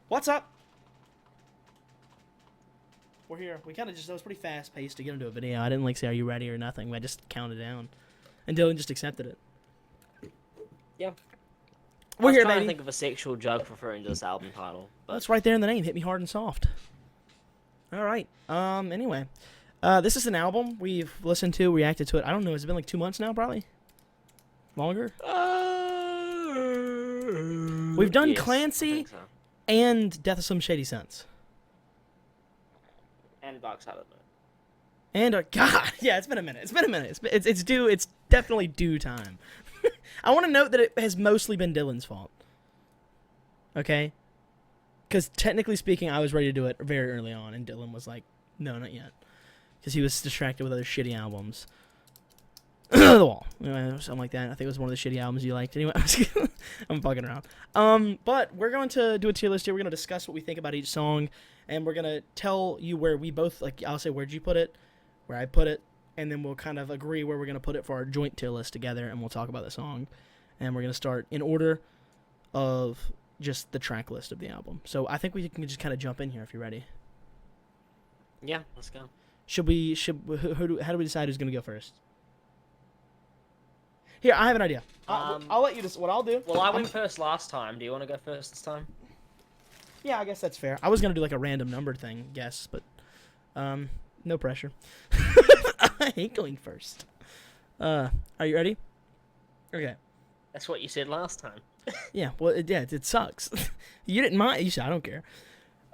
What's up? We're here. We kind of just, that was pretty fast paced to get into a video. I didn't like say, are you ready or nothing. I just counted down. And Dillon just accepted it. Yeah. We're here, trying baby. to think of a sexual joke referring to this album title. But That's right there in the name. Hit me hard and soft. All right. Anyway. This is an album we've listened to, reacted to it. I don't know. Has it been like 2 months now, probably? Longer? We've done yes, Clancy I think so. and Death of Some Shady Sense. And Dark Side of the Moon. And God, yeah, it's been a minute. It's due. It's definitely due time. I want to note that it has mostly been Dillon's fault. Okay, because technically speaking, I was ready to do it very early on, and Dillon was like, "No, not yet," because he was distracted with other shitty albums. The Wall, something like that. I think it was one of the shitty albums you liked. Anyway, I'm fucking around. But we're going to do a tier list here. We're going to discuss what we think about each song, and we're going to tell you where we both, like, I'll say where'd you put it, where I put it, and then we'll kind of agree where we're going to put it for our joint tier list together, and we'll talk about the song. And we're going to start in order of just the track list of the album. So I think we can just kind of jump in here if you're ready. Yeah, let's go. How do we decide who's going to go first? Here, I have an idea. I'll let you decide what I'll do. Well, I went first last time. Do you want to go first this time? Yeah, I guess that's fair. I was going to do like a random number thing, guess, but no pressure. I hate going first. Are you ready? Okay. That's what you said last time. Yeah, well, it sucks. You didn't mind. You said, I don't care.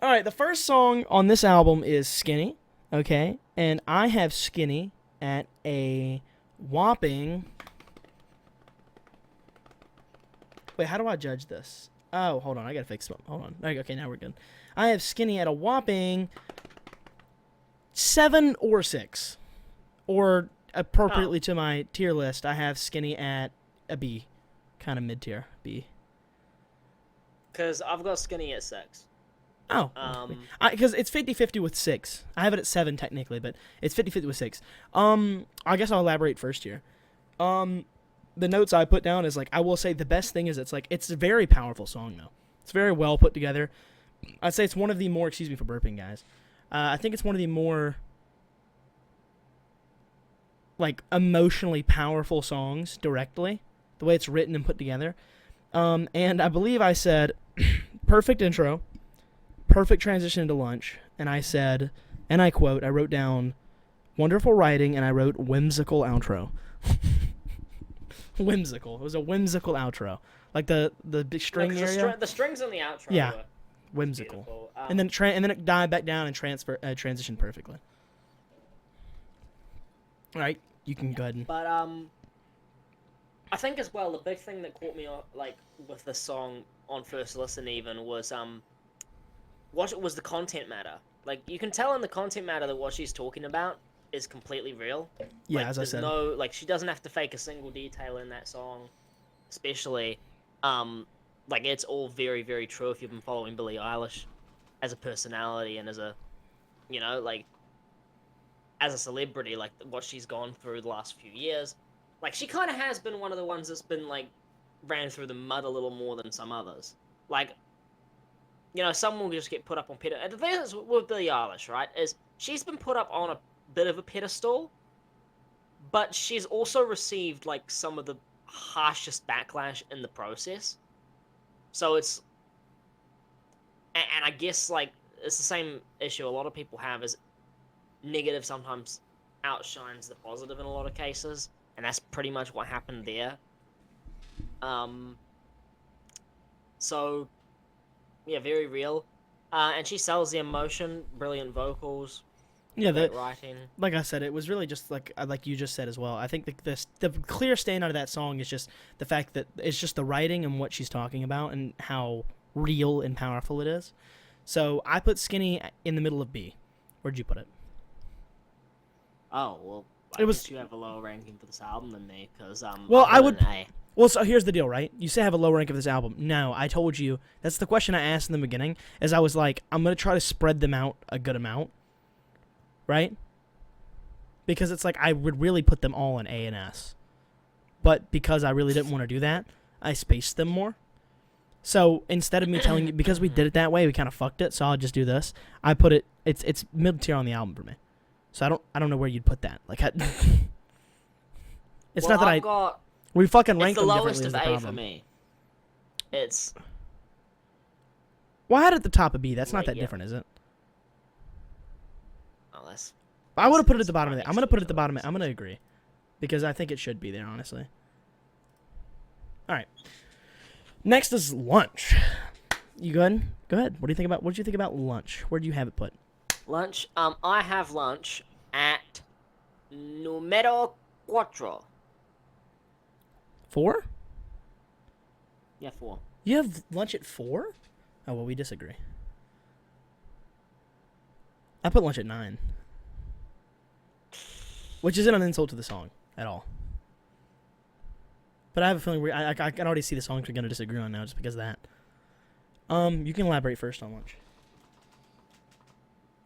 All right, the first song on this album is Skinny, okay? And I have Skinny at a whopping... Wait, how do I judge this? Oh, hold on. I gotta fix it. Hold on. Okay, now we're good. I have Skinny at a whopping 7 or 6. Or appropriately to my tier list, I have Skinny at a B. Kind of mid-tier. B. Because I've got Skinny at 6. Oh. Because it's 50-50 with 6. I have it at 7 technically, but it's 50-50 with 6. I guess I'll elaborate first here. The notes I put down is, like, I will say the best thing is it's a very powerful song, though. It's very well put together. I'd say it's one of the more, excuse me for burping, guys. I think it's one of the more, like, emotionally powerful songs directly, the way it's written and put together. And I believe I said, perfect intro, perfect transition into lunch, and I said, and I quote, I wrote down, wonderful writing, and I wrote, whimsical outro. Whimsical. It was a whimsical outro. Like the big string area. The strings on the outro Yeah. were Whimsical. beautiful. And then it died back down and transitioned perfectly. All right, you can go ahead and... But I think as well the big thing that caught me like with this song on first listen even was what was the content matter. Like, you can tell in the content matter that what she's talking about is completely real. Yeah, like, as I said. She doesn't have to fake a single detail in that song, especially. Like, it's all very, very true if you've been following Billie Eilish as a personality and as a, like, as a celebrity, like, what she's gone through the last few years. Like, she kind of has been one of the ones that's been, like, ran through the mud a little more than some others. Like, some will just get put up on pedestal. And the thing is with Billie Eilish, right, is she's been put up on a bit of a pedestal, but she's also received, like, some of the harshest backlash in the process. So it's... And I guess, like, it's the same issue a lot of people have, is negative sometimes outshines the positive in a lot of cases, and that's pretty much what happened there. So, yeah, very real. And she sells the emotion, brilliant vocals, Yeah, great writing. like I said, it was really just like you just said as well. I think the clear standout of that song is just the fact that it's just the writing and what she's talking about and how real and powerful it is. So I put Skinny in the middle of B. Where'd you put it? Oh, well, I guess you have a lower ranking for this album than me, because Well, I I'm would- an A. Well, so here's the deal, right? You say I have a low rank of this album. No, I told you. That's the question I asked in the beginning, is I was like, I'm going to try to spread them out a good amount. Right? Because it's like, I would really put them all in A and S. But because I really didn't want to do that, I spaced them more. So instead of me telling you, because we did it that way, we kind of fucked it. So I'll just do this. I put it. It's mid tier on the album for me. So I don't know where you'd put that. Like, it's not that I've got, we fucking rank it's the them lowest differently. of Is the A for problem. me. It's Well, I had it at the top of B. That's not that Yeah. different, is it? oh, that's I would have put it at that's the bottom of right it. I'm gonna put it at the next to bottom. I'm gonna agree, because I think it should be there, honestly. All right. Next is lunch. You good? Go ahead. What do you think about? What did you think about lunch? Where do you have it put? lunch. I have lunch at numero cuatro. 4? Yeah, 4. You have lunch at 4? Oh well, we disagree. I put lunch at 9, which isn't an insult to the song at all. But I have a feeling I can already see the songs we're gonna disagree on now just because of that. You can elaborate first on lunch.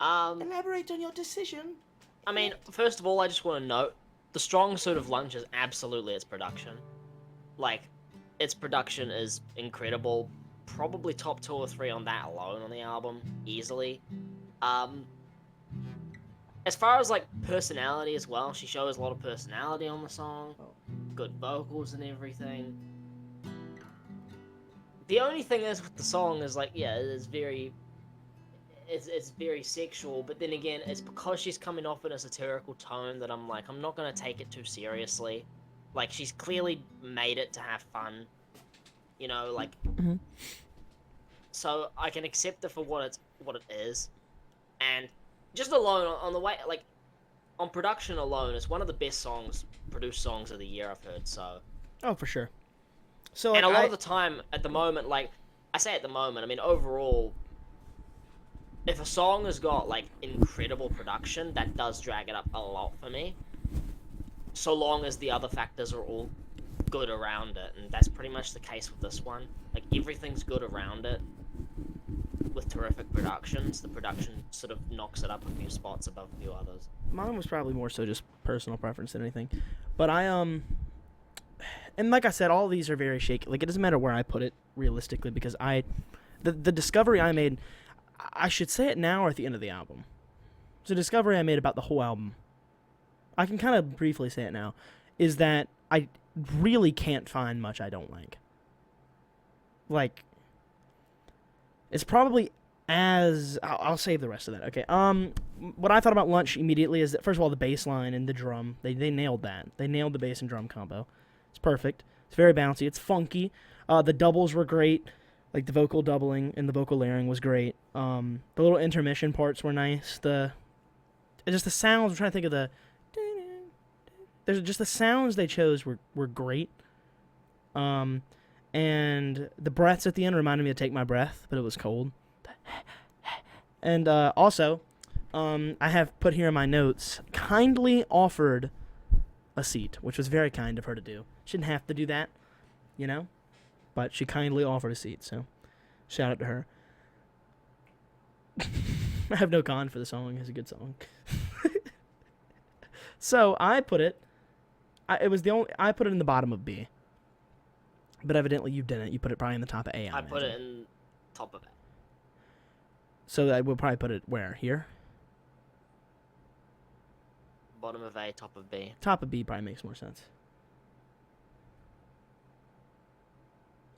Elaborate on your decision. I mean, first of all, I just want to note the strong suit of lunch is absolutely its production. Like, its production is incredible. Probably top 2 or 3 on that alone on the album, easily. As far as like personality as well, she shows a lot of personality on the song. Good vocals and everything. The only thing is with the song is like, yeah, it's very sexual, but then again, it's because she's coming off in a satirical tone that I'm like, I'm not gonna take it too seriously. Like, she's clearly made it to have fun, you know, like. Mhm. So I can accept it for what it is, and just alone on the way, like, on production alone, it's one of the best produced songs of the year I've heard. So. Oh, for sure. So And like, a lot of the time, at the moment, like, I say at the moment, I mean, overall, if a song has got, like, incredible production, that does drag it up a lot for me. So long as the other factors are all good around it, and that's pretty much the case with this one. Like, everything's good around it, with terrific productions. The production sort of knocks it up a few spots above a few others. mine was probably more so just personal preference than anything. But and like I said, all of these are very shaky. Like, it doesn't matter where I put it realistically, because the discovery I made, I should say it now or at the end of the album. It's a discovery I made about the whole album. I can kind of briefly say it now, is that I really can't find much I don't like. Like, it's probably I'll save the rest of that. Okay. What I thought about lunch immediately is that, first of all, the bass line and the drum, they nailed that. They nailed the bass and drum combo. It's perfect. It's very bouncy. It's funky. The doubles were great. Like, the vocal doubling and the vocal layering was great. The little intermission parts were nice. Just the sounds. I'm trying to think of there's just the sounds they chose were great. And the breaths at the end reminded me to take my breath, but it was cold. And also, I have put here in my notes, kindly offered a seat, which was very kind of her to do. She didn't have to do that, you know? But she kindly offered a seat, so shout out to her. I have no con for the song. It's a good song. So I put it. I put it in the bottom of B. But evidently you didn't. You put it probably in the top of A. I put it in top of it. So I will probably put it where? Here? Bottom of A, top of B. Top of B probably makes more sense.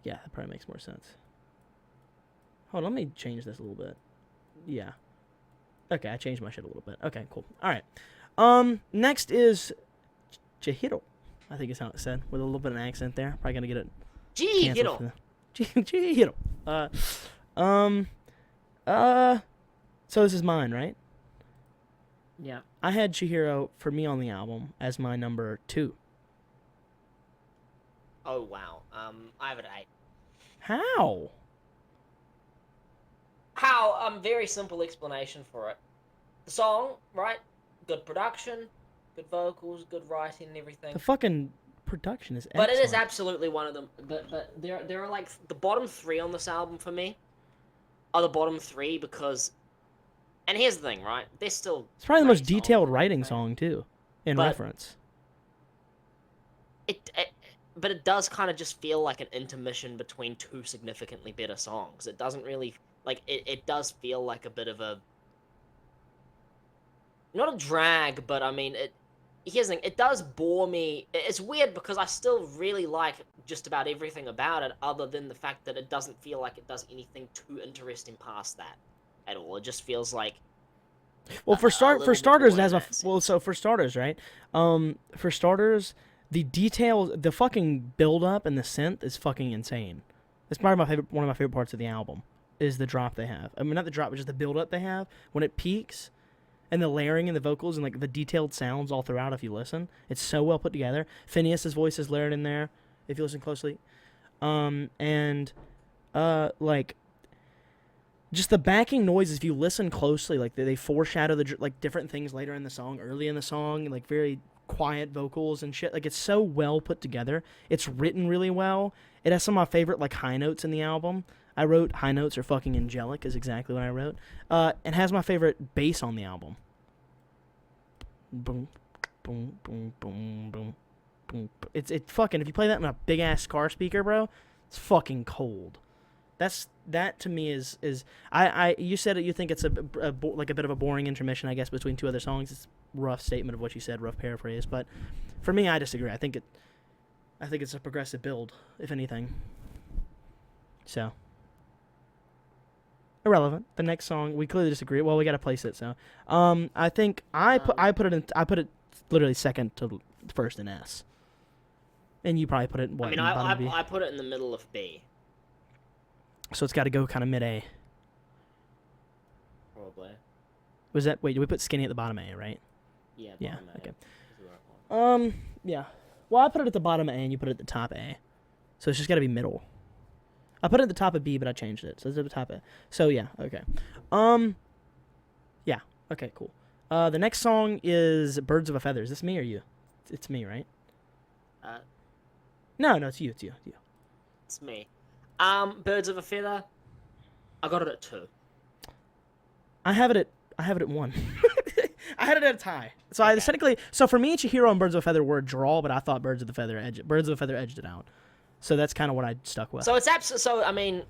Yeah, that probably makes more sense. Hold on, let me change this a little bit. Yeah. Okay, I changed my shit a little bit. Okay, cool. All right. Next is CHIHIRO. I think is how it's said, with a little bit of an accent there. Probably gonna get it canceled for the CHIHIRO. So this is mine, right? Yeah. I had CHIHIRO for me on the album as my number 2. Oh wow. I have it at 8. How? Very simple explanation for it. The song, right? Good production, good vocals, good writing, and everything. The fucking production is But excellent. it is absolutely one of them. But there are like the bottom 3 on this album for me are the bottom 3 because. And here's the thing, right? They're still. It's probably the most great songs detailed and writing everything. song too, in But- reference. It but it does kind of just feel like an intermission between two significantly better songs. It doesn't really like it does feel like a bit of a not a drag, but I mean here's the thing, it does bore me. It's weird because I still really like just about everything about it, other than the fact that it doesn't feel like it does anything too interesting past that at all. It just feels like Well, for starters, it has for starters, right? For starters, the details, the fucking build up and the synth is fucking insane. It's probably one of my favorite parts of the album is the drop they have. I mean, not the drop, but just the build up they have when it peaks. And the layering in the vocals and like the detailed sounds all throughout. If you listen, it's so well put together. Phineas's voice is layered in there. If you listen closely, like just the backing noises. If you listen closely, like they foreshadow like different things later in the song, early in the song, like very quiet vocals and shit. Like it's so well put together. It's written really well. It has some of my favorite like high notes in the album. I wrote high notes are fucking angelic is exactly what I wrote. It has my favorite bass on the album. Boom, boom, boom, boom, boom, boom. It's fucking, if you play that in a big ass car speaker, bro, it's fucking cold. That to me is you said it. You think it's like a bit of a boring intermission, I guess, between two other songs. It's a rough statement of what you said, rough paraphrase. But for me, I disagree. I think it's a progressive build, if anything. So. Irrelevant. The next song, we clearly disagree. Well, we gotta place it. So, I think I put it literally second to first in S, and you probably put it. What, I put it in the middle of B. So it's got to go kind of mid A. Probably. Was that? Wait, did we put Skinny at the bottom A, right? Yeah. Yeah. A. Okay. Right. Yeah. Well, I put it at the bottom A, and you put it at the top A, so it's just got to be middle. I put it at the top of B, but I changed it, so it's at the top of. So yeah, okay. Yeah, okay, cool. The next song is "Birds of a Feather." Is this me or you? It's me, right? No, it's you. It's you. It's me. Birds of a Feather. I got it at 2. I have it at 1. I had it at a tie. So okay. Technically, so for me, CHIHIRO and Birds of a Feather were a draw, but I thought Birds of a Feather edged it out. So that's kind of what I stuck with. So it's So I mean,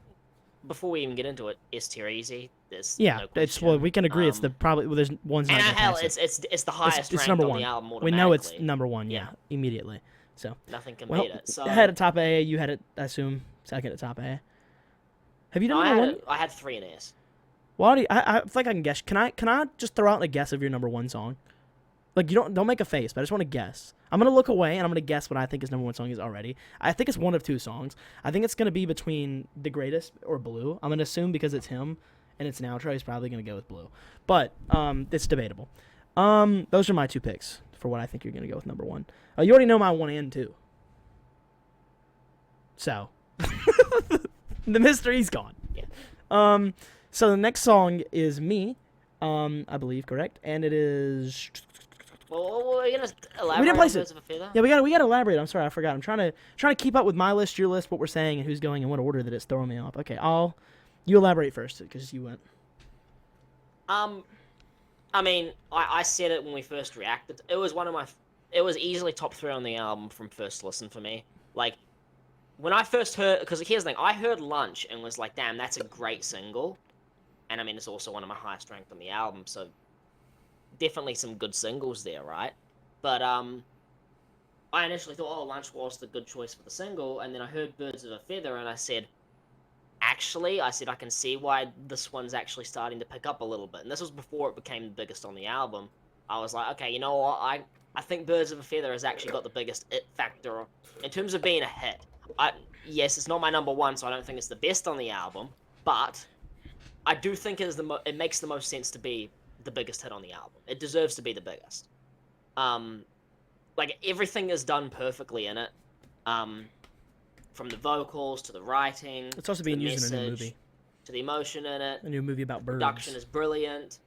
before we even get into it, S tier easy. There's no it's we can agree. It's the probably there's one's not. And hell, it's the highest ranked number on one. The album. We know it's number 1. Yeah, immediately. So nothing can beat it. So I had it top A. You had it, I assume, second at top A. Have you done number 1? I had 3 in S. Well, I feel like I can guess. Can I just throw out a guess of your number 1 song? Like, you don't make a face, but I just want to guess. I'm gonna look away and I'm gonna guess what I think his number 1 song is already. I think it's one of 2 songs. I think it's gonna be between The Greatest or Blue. I'm gonna assume because it's him and it's an outro, he's probably gonna go with Blue. But it's debatable. Those are my 2 picks for what I think you're gonna go with number 1. You already know my 1 and 2. So the mystery's gone. Yeah. So the next song is Me, I believe, correct? And it is. Well, we're gonna elaborate. We didn't place it. Yeah, we gotta elaborate. I'm sorry, I forgot. I'm trying to keep up with my list, your list, what we're saying, and who's going in what order that it's throwing me off. Okay, you elaborate first because you went. I mean, I said it when we first reacted. It was easily top 3 on the album from first listen for me. Like, when I first heard, because here's the thing, I heard Lunch and was like, damn, that's a great single. And I mean, it's also one of my highest ranked on the album, so definitely some good singles there, right? But I initially thought, oh, Lunch was the good choice for the single, and then I heard Birds of a Feather, and I said, I can see why this one's actually starting to pick up a little bit. And this was before it became the biggest on the album. I was like, okay, you know what? I think Birds of a Feather has actually got the biggest it factor in terms of being a hit. Yes, it's not my number 1, so I don't think it's the best on the album, but I do think it makes the most sense to be the biggest hit on the album. It deserves to be the biggest. Like, everything is done perfectly in it. From the vocals to the writing. It's also being used in a new movie. To the emotion in it. A new movie about birds. Production is brilliant.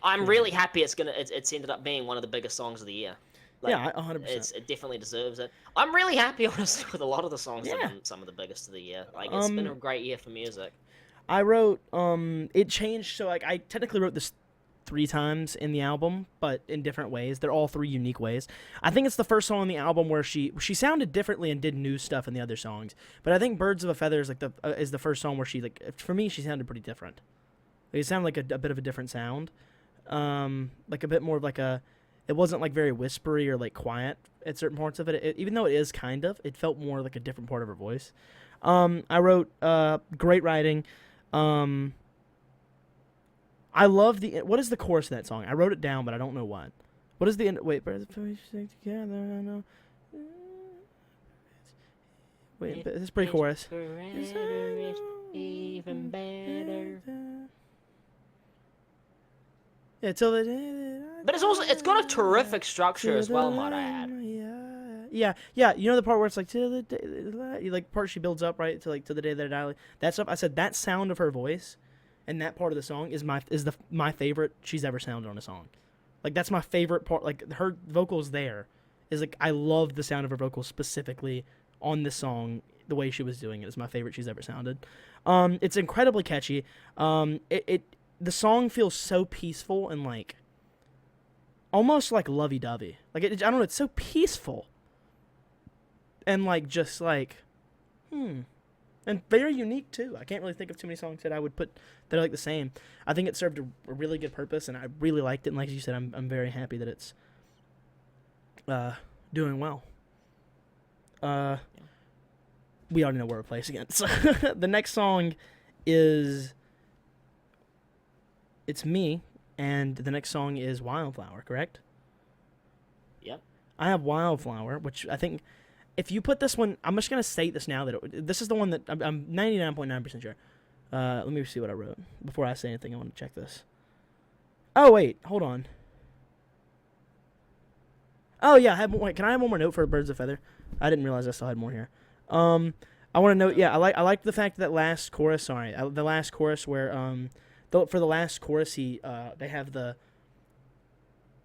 I'm really happy it's ended up being one of the biggest songs of the year. Like, yeah, 100%. It definitely deserves it. I'm really happy, honestly, with a lot of the songs that have been some of the biggest of the year. Like, it's been a great year for music. I wrote, it changed, so, like, I technically wrote this 3 times in the album, but in different ways. They're all 3 unique ways. I think it's the first song on the album where she sounded differently and did new stuff in the other songs. But I think Birds of a Feather is like is the first song where she, like, for me, she sounded pretty different. Like, it sounded like a bit of a different sound, like a bit more of like a. It wasn't like very whispery or like quiet at certain parts of it. Even though it is kind of, it felt more like a different part of her voice. I wrote great writing. I love what is the chorus of that song? I wrote it down, but I don't know what. What is the end? Wait, birds of a feather together. I know. Wait, this is pre-chorus. Even better. Yeah, till the day. But it's got a terrific structure as well, might I add. Yeah. You know the part where it's like till the day, like part she builds up right to like to the day that I die. Like, that stuff. I said that sound of her voice, and that part of the song is my favorite she's ever sounded on a song. Like that's my favorite part. Like her vocals there is like I love the sound of her vocals specifically on this song. The way she was doing it is my favorite she's ever sounded. It's incredibly catchy. The song feels so peaceful and like almost like lovey-dovey. Like I don't know, it's so peaceful. And like just like and very unique too. I can't really think of too many songs that I would put that are like the same. I think it served a really good purpose and I really liked it, and like you said, I'm very happy that it's doing well. We already know where we're placing it. So the next song is It's Me, and the next song is Wildflower, correct? Yep. I have Wildflower, which I think if you put this one, I'm just going to state this now, that this is the one that I'm 99.9% sure. Let me see what I wrote. Before I say anything, I want to check this. Oh, wait, hold on. Oh, yeah, can I have one more note for Birds of Feather? I didn't realize I still had more here. I want to note, yeah, I like the fact that the last chorus where for the last chorus they have the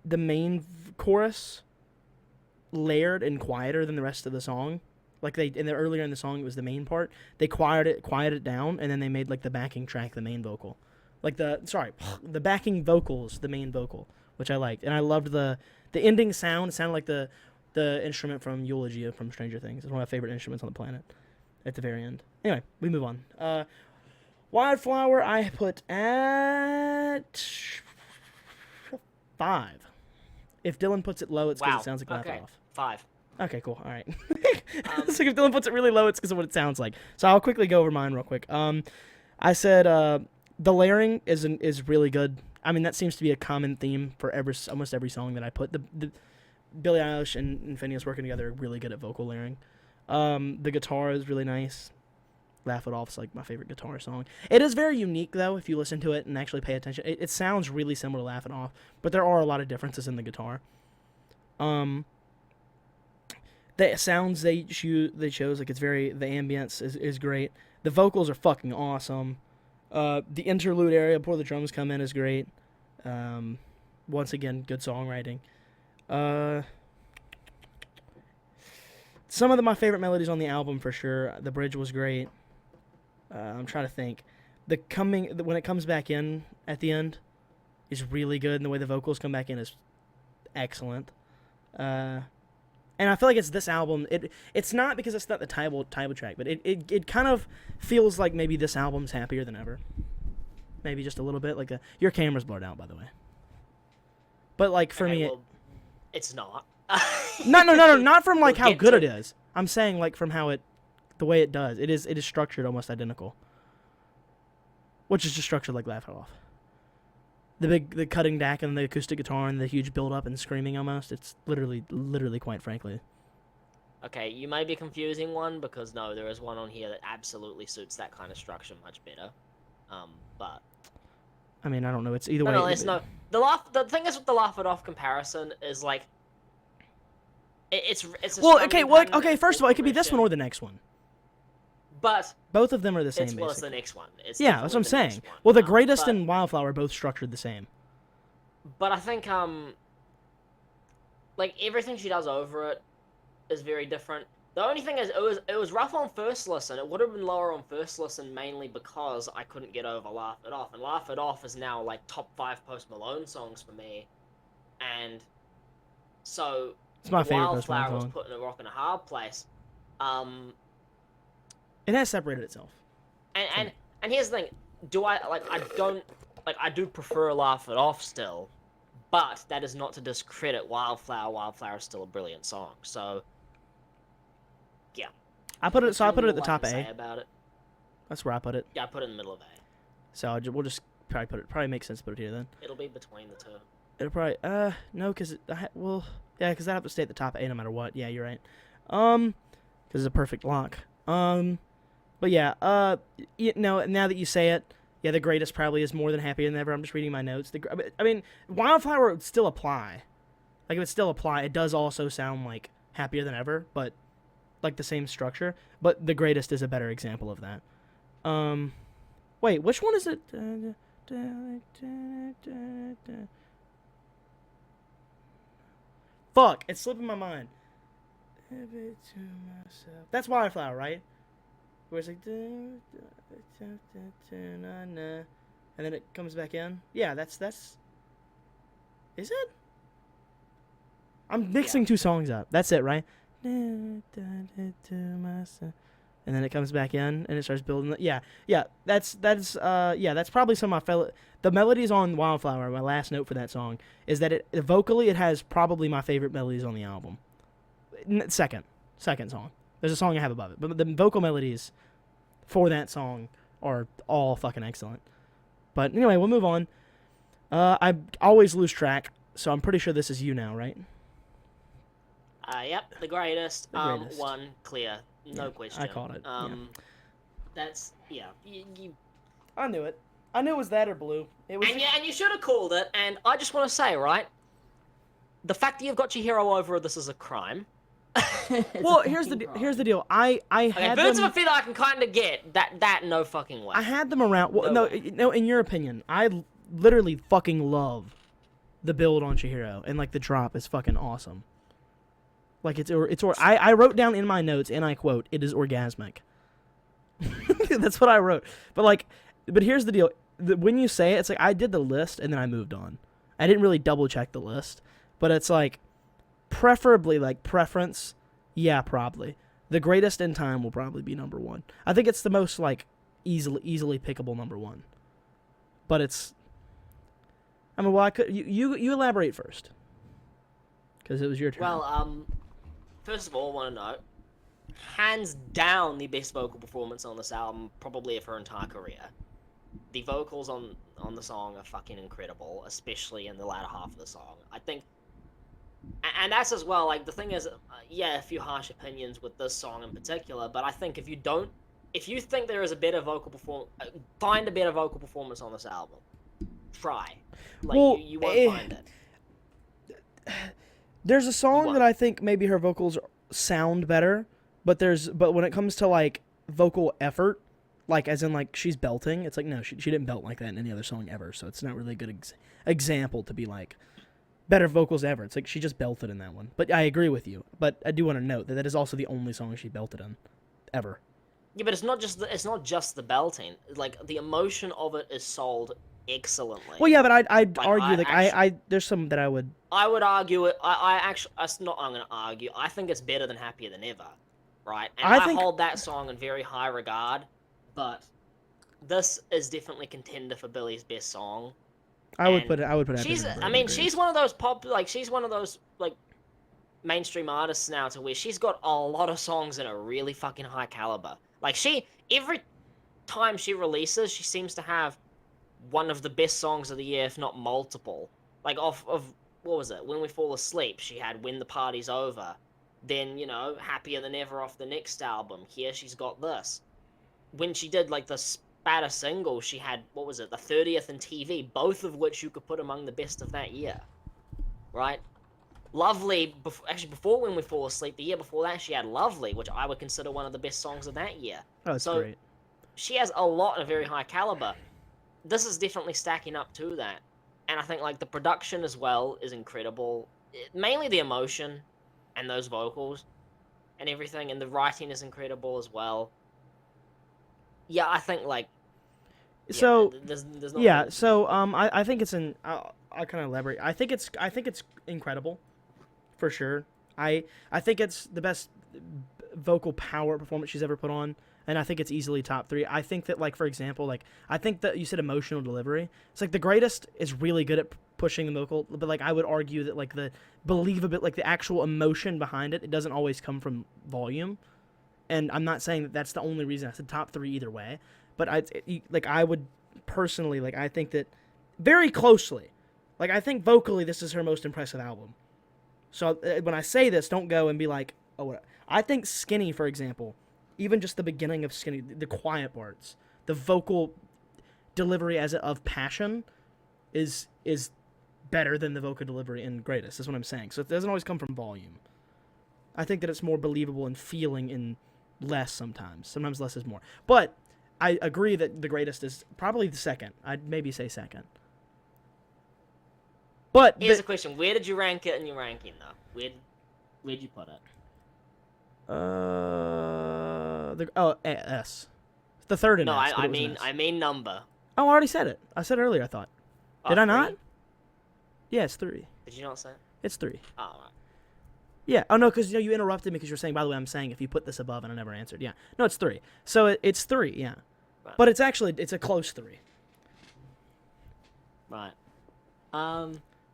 main chorus layered and quieter than the rest of the song. Like earlier in the song it was the main part. They quieted it down, and then they made like the backing track the main vocal. Like the backing vocals the main vocal, which I liked, and I loved the ending sound. It sounded like the instrument from Eulogy from Stranger Things. It's one of my favorite instruments on the planet. At the very end. Anyway, we move on. Wildflower I put at 5. If Dillon puts it low, it's because it sounds like Laugh It Off. 5. Okay, cool. All right. So if Dillon puts it really low, it's because of what it sounds like. So I'll quickly go over mine real quick. I said the layering is really good. I mean, that seems to be a common theme for almost every song that I put. The Billie Eilish and Phineas working together are really good at vocal layering. The guitar is really nice. Laugh It Off is like my favorite guitar song. It is very unique though if you listen to it and actually pay attention. It sounds really similar to Laugh It Off, but there are a lot of differences in the guitar. The sounds they chose, like the ambience is great. The vocals are fucking awesome. The interlude area before the drums come in is great. Once again, good songwriting. Some of my favorite melodies on the album for sure. The bridge was great. I'm trying to think. When it comes back in at the end is really good, and the way the vocals come back in is excellent. And I feel like it's this album. It's not because it's not the title track, but it kind of feels like maybe this album's happier than ever. Maybe just a little bit. Like your camera's blurred out, by the way. But like for me, it's not. No, not from like how good it is. I'm saying like from the way it does. It is structured almost identical. Which is just structured like Laugh It Off. The cutting back and the acoustic guitar and the huge build up and screaming almost. It's literally quite frankly. Okay, you may be confusing one because no, there is one on here that absolutely suits that kind of structure much better. But I mean, I don't know. It's either way. No, it's no. The thing is with the Laugh It Off comparison is like it's okay. First of all, it could be this one or the next one. But both of them are the same. It's the next one. Yeah, that's what I'm saying. Well, the Greatest and Wildflower are both structured the same. But I think like everything she does over it is very different. The only thing is, it was rough on first listen. It would have been lower on first listen mainly because I couldn't get over Laugh It Off, and Laugh It Off is now like top 5 Post Malone songs for me, and so It's my favorite Post Malone Wildflower was song. put in a rock and a hard place. It has separated itself. And here's the thing: do I like? I don't like. I do prefer Laugh It Off still, but that is not to discredit Wildflower. Wildflower is still a brilliant song. So, yeah. I put it at the All I top can say A. about it. That's where I put it. Yeah, I put it in the middle of A. So we'll just probably put it. Probably makes sense to put it here then. It'll be between the two. It'll probably no, because because I have to stay at the top A no matter what. Yeah, you're right. Because it's a perfect lock. But yeah, now that you say it, yeah, the greatest probably is More Than Happier Than Ever. I'm just reading my notes. I mean, Wildflower would still apply. Like, it would still apply. It does also sound like Happier Than Ever, but like the same structure. But the greatest is a better example of that. Wait, which one is it? Fuck, it's slipping my mind. Give it to myself. That's Wildflower, right? Where it's like, and then it comes back in. Yeah, that's. Is it? I'm mixing two songs up. That's it, right? And then it comes back in and it starts building. Yeah. That's probably some of my fellow. The melodies on Wildflower. My last note for that song is that vocally it has probably my favorite melodies on the album. Second song. There's a song I have above it, but the vocal melodies for that song are all fucking excellent. But anyway, we'll move on. I always lose track, so I'm pretty sure this is you now, right? Yep, the greatest. The greatest. One clear, no question. I caught it. That's you. I knew it. I knew it was that or Blue. It was. And you should have called it. And I just want to say, right, the fact that you've got CHIHIRO over this is a crime. Well, here's the deal. I had Birds them. of a Feather I can kind of get that no fucking way. I had them around. Well, no, in your opinion, I literally fucking love the build on CHIHIRO, and like the drop is fucking awesome. Like I wrote down in my notes, and I quote, "It is orgasmic." That's what I wrote. But here's the deal. When you say it, it's like I did the list and then I moved on. I didn't really double check the list, but it's like preferably like preference. Yeah, probably the greatest in time will probably be number one. I think it's the most like easily pickable number one. But it's. I mean, well, I could you elaborate first because it was your turn. Well, first of all, I want to know, hands down, the best vocal performance on this album, probably of her entire career. The vocals on the song are fucking incredible, especially in the latter half of the song. I think, and that's as well, like, the thing is, yeah, a few harsh opinions with this song in particular, but I think if you think there is a better find a better vocal performance on this album. Try. Like, well, you won't find it. There's a song that I think maybe her vocals sound better, but when it comes to like vocal effort, like as in like she's belting, it's like no, she didn't belt like that in any other song ever, so it's not really a good example to be like better vocals ever. It's like she just belted in that one. But I agree with you. But I do want to note that is also the only song she belted in ever. Yeah, but it's not just the belting. Like the emotion of it is sold excellently. Well, yeah, but I'd argue there's some that I would. I would argue it. I'm going to argue. I think it's better than Happier Than Ever, right? And I hold that song in very high regard, but this is definitely contender for Billie's best song. I would put Happier she's. Than Ever I mean, she's one of those she's one of those like mainstream artists now to where she's got a lot of songs that are really fucking high caliber. Like every time she releases, she seems to have one of the best songs of the year, if not multiple. Like of what was it? When We Fall Asleep, she had When the Party's Over. Then, Happier Than Ever off the next album. Here she's got this. When she did like the Spatter single, she had, what was it, the 30th and TV, both of which you could put among the best of that year. Right? Lovely, before When We Fall Asleep, the year before that, she had Lovely, which I would consider one of the best songs of that year. Oh, that's great. She has a lot of very high caliber. This is definitely stacking up to that. And I think, like, the production as well is incredible. Mainly the emotion and those vocals. and everything, and the writing is incredible as well. Yeah, I think like. Yeah, So there's not yeah, really so I think it's an I'll kind of elaborate. I think it's incredible, for sure. I think it's the best vocal power performance she's ever put on, and I think it's easily top 3. I think that, like, for example, like, I think that you said emotional delivery. It's like the greatest is really good at pushing the vocal, but like I would argue that like the believability, like the actual emotion behind it, it doesn't always come from volume. And I'm not saying that that's the only reason. I said top 3 either way, but I would personally, like, I think that very closely, like, I think vocally this is her most impressive album. So when I say this, don't go and be like, oh, I think Skinny, for example, even just the beginning of Skinny, the quiet parts, the vocal delivery of passion is better than the vocal delivery in Greatest. Is what I'm saying. So it doesn't always come from volume. I think that it's more believable in feeling in less sometimes. Sometimes less is more. But I agree that the Greatest is probably the second. I'd maybe say second. But Here's a question: where did you rank it in your ranking, though? Where'd you put it? S. The third in No, S. I mean number. Oh, I already said it. I said it earlier, I thought. Did I not? 3? Yeah, it's 3. Did you not say it? It's 3. Oh, all right. Yeah. Oh, no, because you interrupted me because you were saying, by the way, I'm saying if you put this above, and I never answered. Yeah. No, it's 3. So it's 3, yeah. Right. But it's a close 3. Right.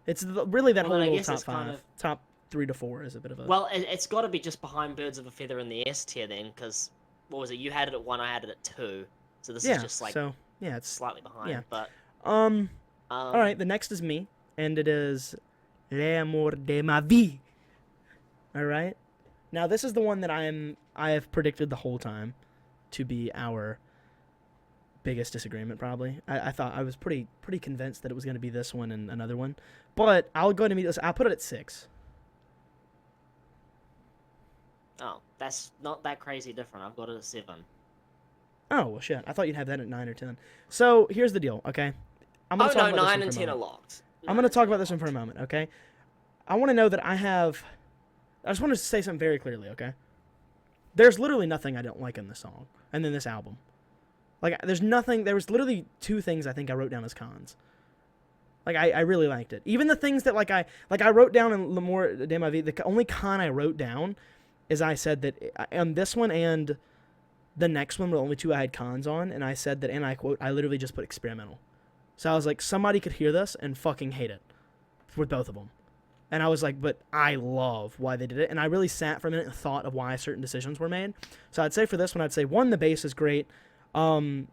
It's really that whole little top 5. Kind of... Top 3 to 4 is a bit of a... Well, it's got to be just behind Birds of a Feather in the S tier then, because, what was it? You had it at 1, I had it at 2. So this is just like it's slightly behind. Yeah. But all right, the next is me, and it is L'amour de ma vie. All right. Now this is the one that I have predicted the whole time to be our biggest disagreement. Probably. I thought I was pretty convinced that it was going to be this one and another one, but I'll go ahead and meet this. I'll put it at 6. Oh, that's not that crazy different. I've got it at 7. Oh, well, shit. I thought you'd have that at 9 or 10. So here's the deal, okay? I'm gonna talk about 9 and 10 are locked. I'm going to talk about this one for a moment, okay? I want to know that I just want to say something very clearly, okay? There's literally nothing I don't like in this song and in this album. Like, there was literally 2 things I think I wrote down as cons. Like, I really liked it. Even the things that, I wrote down in L'Amour de ma vie, the only con I wrote down is I said that on this one and the next one were the only 2 I had cons on, and I said that, and I quote, I literally just put experimental. So I was like, somebody could hear this and fucking hate it with both of them. And I was like, but I love why they did it. And I really sat for a minute and thought of why certain decisions were made. So I'd say for this one, I'd say, 1, the bass is great. I'm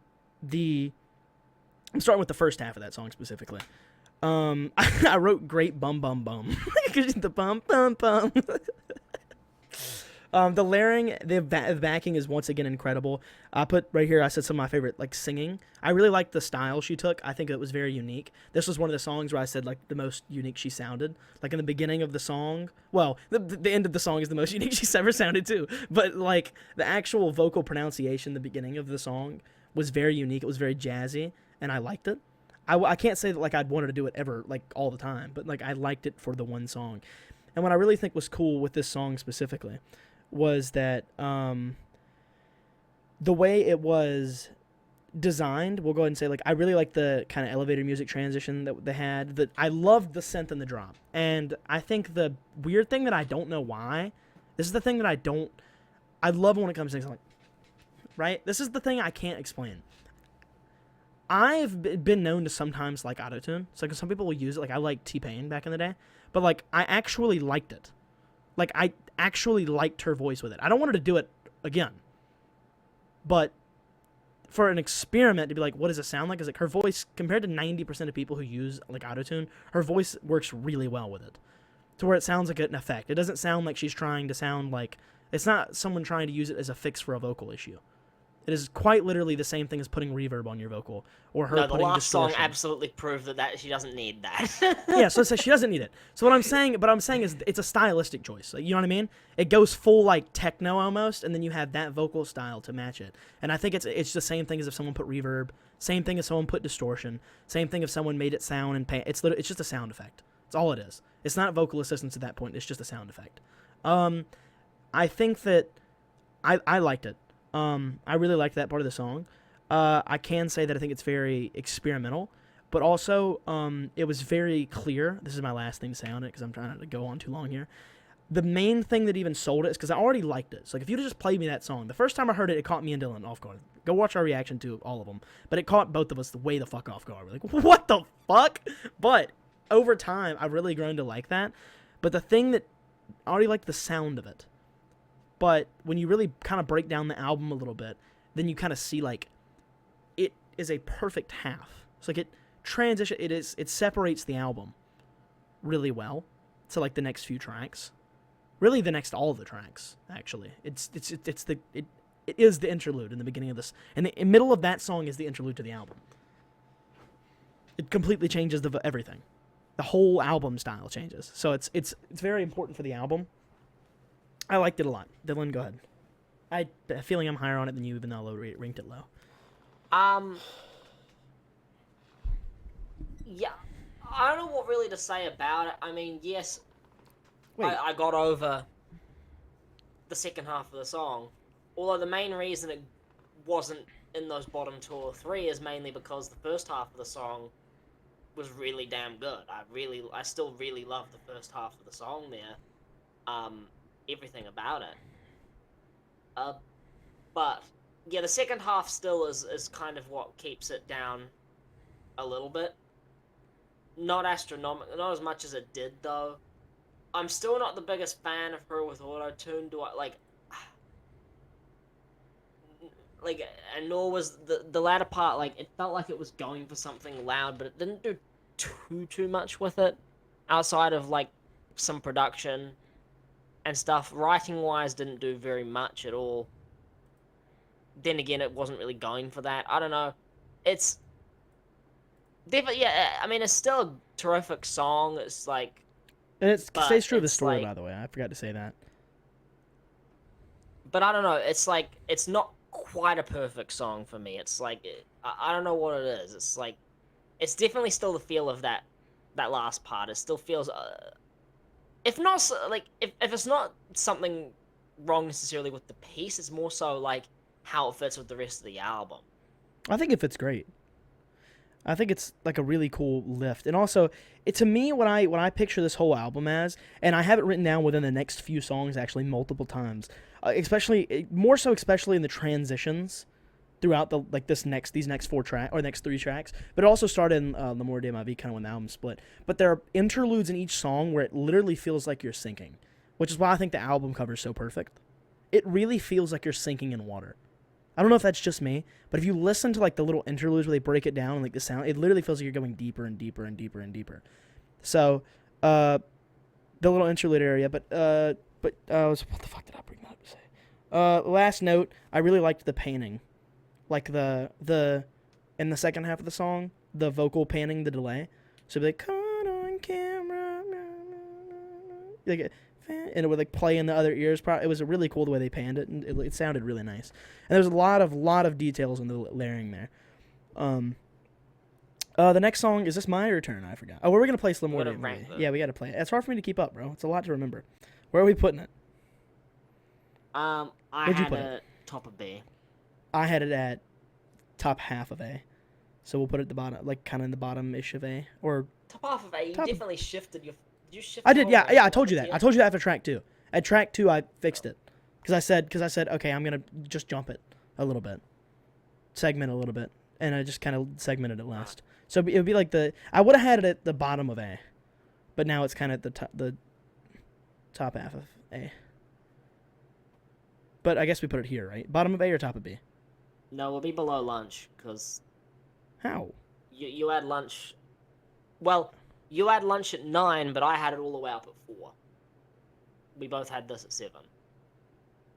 starting with the first half of that song specifically. I wrote great bum bum bum. The bum bum bum. The layering, the backing is once again incredible. I put right here, I said some of my favorite, singing. I really liked the style she took. I think it was very unique. This was one of the songs where I said, the most unique she sounded. Like, in the beginning of the song, well, the end of the song is the most unique she's ever sounded, too. But, the actual vocal pronunciation, the beginning of the song, was very unique. It was very jazzy, and I liked it. I can't say that, I'd wanted to do it ever, all the time. But, I liked it for the one song. And what I really think was cool with this song specifically was that the way it was designed, we'll go ahead and say, I really like the kind of elevator music transition that they had. I loved the synth and the drop. And I think the weird thing that I don't know why, this is the thing that I love when it comes to things right? This is the thing I can't explain. I've been known to sometimes like autotune. So some people will use it. I liked T-Pain back in the day. But, I actually liked it. I actually liked her voice with it. I don't want her to do it again. But for an experiment to be what does it sound like? Is her voice, compared to 90% of people who use autotune, her voice works really well with it. To where it sounds like an effect. It doesn't sound like she's trying to sound it's not someone trying to use it as a fix for a vocal issue. It is quite literally the same thing as putting reverb on your vocal, or her putting distortion. No, the last song absolutely proved that she doesn't need that. Yeah, so she doesn't need it. So what I'm saying is it's a stylistic choice. You know what I mean? It goes full techno almost, and then you have that vocal style to match it. And I think it's the same thing as if someone put reverb, same thing as someone put distortion, same thing if someone made it sound and it's just a sound effect. It's all it is. It's not vocal assistance at that point. It's just a sound effect. I think that I liked it. I really liked that part of the song. I can say that I think it's very experimental, but also it was very clear. This is my last thing to say on it because I'm trying not to go on too long here. The main thing that even sold it is because I already liked it. So like, if you'd have just played me that song, the first time I heard it, it caught me and Dillon off guard. Go watch our reaction to all of them. But it caught both of us way the fuck off guard. We're like, what the fuck? But over time, I've really grown to like that. But the thing that I already liked the sound of it. But when you really kind of break down the album a little bit, then you kind of see like it is a perfect half. It's like it separates the album really well to like the next few tracks. Really, the next all of the tracks. Actually, it is the interlude in the beginning of this, and the middle of that song is the interlude to the album. It completely changes everything. The whole album style changes. So it's very important for the album. I liked it a lot. Dillon, go ahead. I have a feeling I'm higher on it than you, even though I ranked it low. Yeah, I don't know what really to say about it. I mean, yes, Wait. I got over the second half of the song, although the main reason it wasn't in those bottom 2 or 3 is mainly because the first half of the song was really damn good. I still really love the first half of the song there. Everything about it. But yeah, the second half still is kind of what keeps it down a little bit. Not astronomical, not as much as it did though. I'm still not the biggest fan of her with auto-tune. And nor was the latter part. Like, it felt like it was going for something loud, but it didn't do too much with it, outside of like some production and stuff. Writing wise, didn't do very much at all. Then again, it wasn't really going for that. I don't know. It's definitely, yeah. I mean, it's still a terrific song. It's like. And it stays true to the it's story, like, by the way. I forgot to say that. But I don't know. It's like, it's not quite a perfect song for me. It's like, I don't know what it is. It's like, it's definitely still the feel of that last part. It still feels, if not like, if it's not something wrong necessarily with the piece, it's more so like how it fits with the rest of the album. I think it fits great. I think it's like a really cool lift, and also, to me, when I picture this whole album as, and I have it written down within the next few songs actually multiple times, especially more so, especially in the transitions throughout these next 4 tracks or next 3 tracks, but it also started in L'Amour de ma vie, kind of when the album split. But there are interludes in each song where it literally feels like you're sinking, which is why I think the album cover is so perfect. It really feels like you're sinking in water. I don't know if that's just me, but if you listen to like the little interludes where they break it down and like the sound, it literally feels like you're going deeper and deeper and deeper and deeper. So, the little interlude area, but what the fuck did I bring that up to say? Last note, I really liked the panning, like the in the second half of the song, the vocal panning, the delay. So it'd be like, caught on camera, like, and it would like play in the other ears. It was really cool the way they panned it, and it sounded really nice. And there's a lot of details in the layering there. The next song, is this my or turn? I forgot. Oh, we're gonna play L'Amour de ma vie. Yeah, we gotta play it. It's hard for me to keep up, bro. It's a lot to remember. Where are we putting it? I Where'd you had put it top of B. I had it at top half of A, so we'll put it at the bottom, like kind of in the bottom-ish of A, or Top half of A. You definitely shifted your. You shifted. I did, yeah. your I told you that. tier. I told you that after track 2. At track 2, I fixed it because I said, okay, I'm gonna just jump it a little bit, segment a little bit, and I just kind of segmented it last. So it would be like I would have had it at the bottom of A, but now it's kind of at the top half of A. But I guess we put it here, right? Bottom of A or top of B? No, we'll be below lunch because How? you had lunch. Well, you had lunch at 9, but I had it all the way up at 4. We both had this at 7.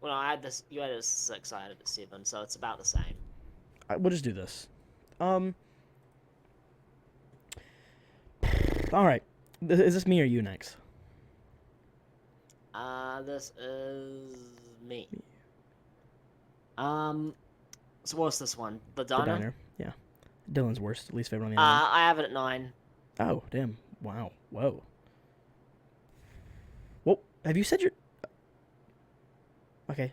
Well, I had this. You had it at 6. I had it at 7, so it's about the same. We'll just do this. All right. Is this me or you next? This is me. So what's this one? The The Diner? diner. Yeah. Dylan's worst, least favorite on the album. I have it at 9. Oh, damn. Wow. Whoa. Well, have you said your... Okay.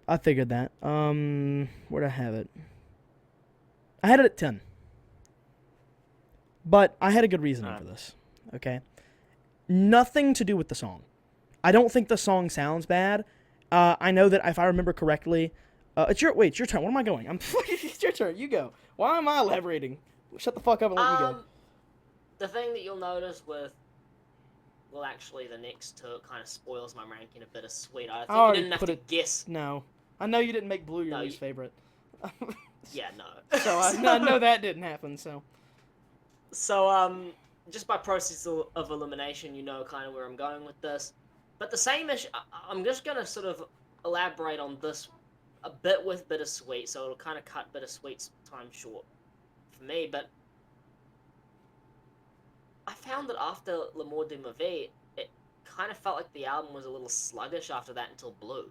I figured that. Where'd I have it? I had it at 10. But I had a good reasoning for this. Okay. Nothing to do with the song. I don't think the song sounds bad. I know that if I remember correctly, it's your turn. What am I going? It's your turn. You go. Why am I elaborating? Shut the fuck up and let me go. The thing that you'll notice with, well, actually, the next two kind of spoils my ranking a Bittersweet. I think you didn't have to guess. No, I know you didn't make Blue your least favorite. Yeah, no. So I know that didn't happen. So just by process of elimination, you know kind of where I'm going with this. But the same issue, I'm just gonna sort of elaborate on this a bit with Bittersweet, so it'll kind of cut Bittersweet's time short for me. But I found that after L'amour de ma vie, it kind of felt like the album was a little sluggish after that until Blue.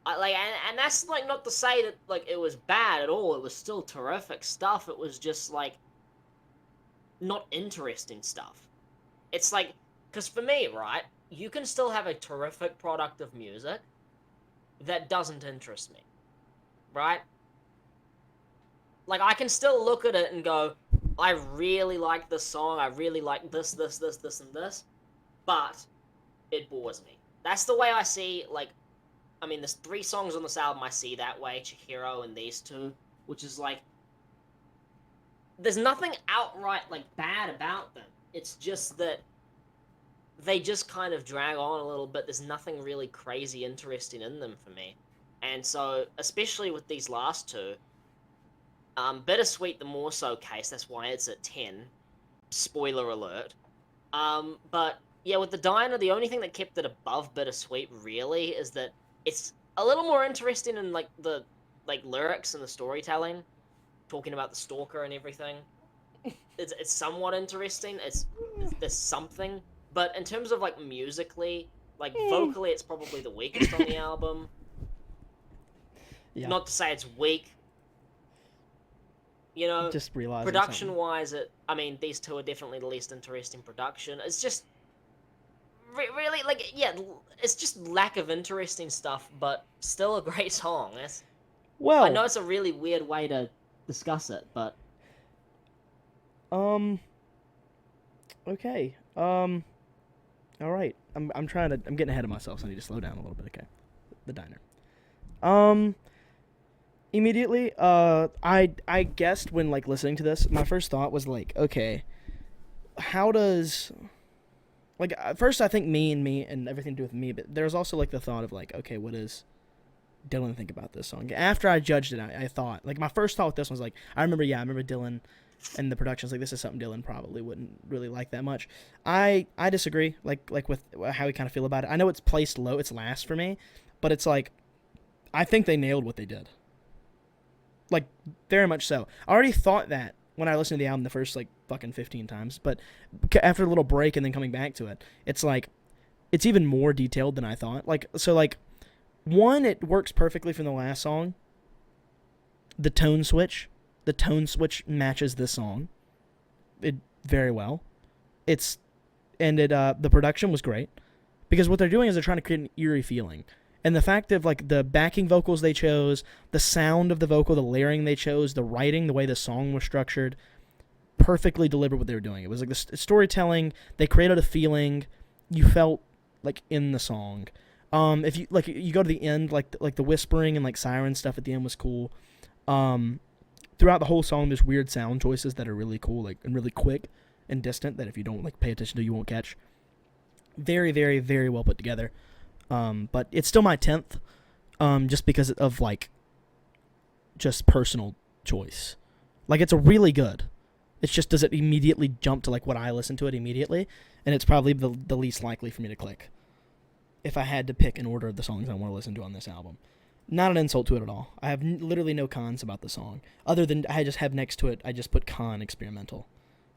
And that's like not to say that like it was bad at all. It was still terrific stuff. It was just like not interesting stuff. It's like, because for me, right, you can still have a terrific product of music that doesn't interest me, right? Like, I can still look at it and go, I really like this song, I really like this, and this, but it bores me. That's the way I see, like, I mean, there's 3 songs on this album I see that way, CHIHIRO and these 2, which is like, there's nothing outright, like, bad about them. It's just that they just kind of drag on a little bit. There's nothing really crazy interesting in them for me. And so, especially with these last 2, Bittersweet the more so case, that's why it's at 10. Spoiler alert. But, yeah, with the Diner, the only thing that kept it above Bittersweet, really, is that it's a little more interesting in, like, the, like, lyrics and the storytelling. Talking about the stalker and everything. It's somewhat interesting. There's something. But in terms of, like, musically, like, vocally, it's probably the weakest on the album. Yeah. Not to say it's weak. You know, just realizing production-wise, I mean, these 2 are definitely the least interesting production. It's just, really, like, yeah, it's just lack of interesting stuff, but still a great song. Well, I know it's a really weird way to discuss it, but... Okay. Alright. I'm getting ahead of myself, so I need to slow down a little bit, okay? The Diner. Immediately, I guessed when, like, listening to this, my first thought was, like, okay, how does... Like, at first I think me and everything to do with me, but there's also, like, the thought of, like, okay, what does Dillon think about this song? After I judged it, I thought, like, my first thought with this one was, like, I remember Dillon and the production's like, this is something Dillon probably wouldn't really like that much. I disagree, like with how we kind of feel about it. I know it's placed low, it's last for me, but it's like, I think they nailed what they did. Like, very much so. I already thought that when I listened to the album the first, like, fucking 15 times, but after a little break and then coming back to it, it's like, it's even more detailed than I thought. Like, so, like, one, it works perfectly from the last song. The tone switch matches this song it very well. The production was great, because what they're doing is they're trying to create an eerie feeling. And the fact of, like, the backing vocals they chose, the sound of the vocal, the layering they chose, the writing, the way the song was structured, perfectly delivered what they were doing. It was like the storytelling. They created a feeling. You felt, like, in the song. If you, like, you go to the end, like the whispering and, like, siren stuff at the end was cool. Throughout the whole song, there's weird sound choices that are really cool, like, and really quick and distant, that if you don't, like, pay attention to, you won't catch. Very, very, very well put together. But it's still my 10th, just because of, like, just personal choice. Like, it's a really good. It's just, does it immediately jump to, like, what I listen to it immediately? And it's probably the least likely for me to click, if I had to pick an order of the songs I want to listen to on this album. Not an insult to it at all. I have literally no cons about the song, other than I just have next to it, I just put con experimental.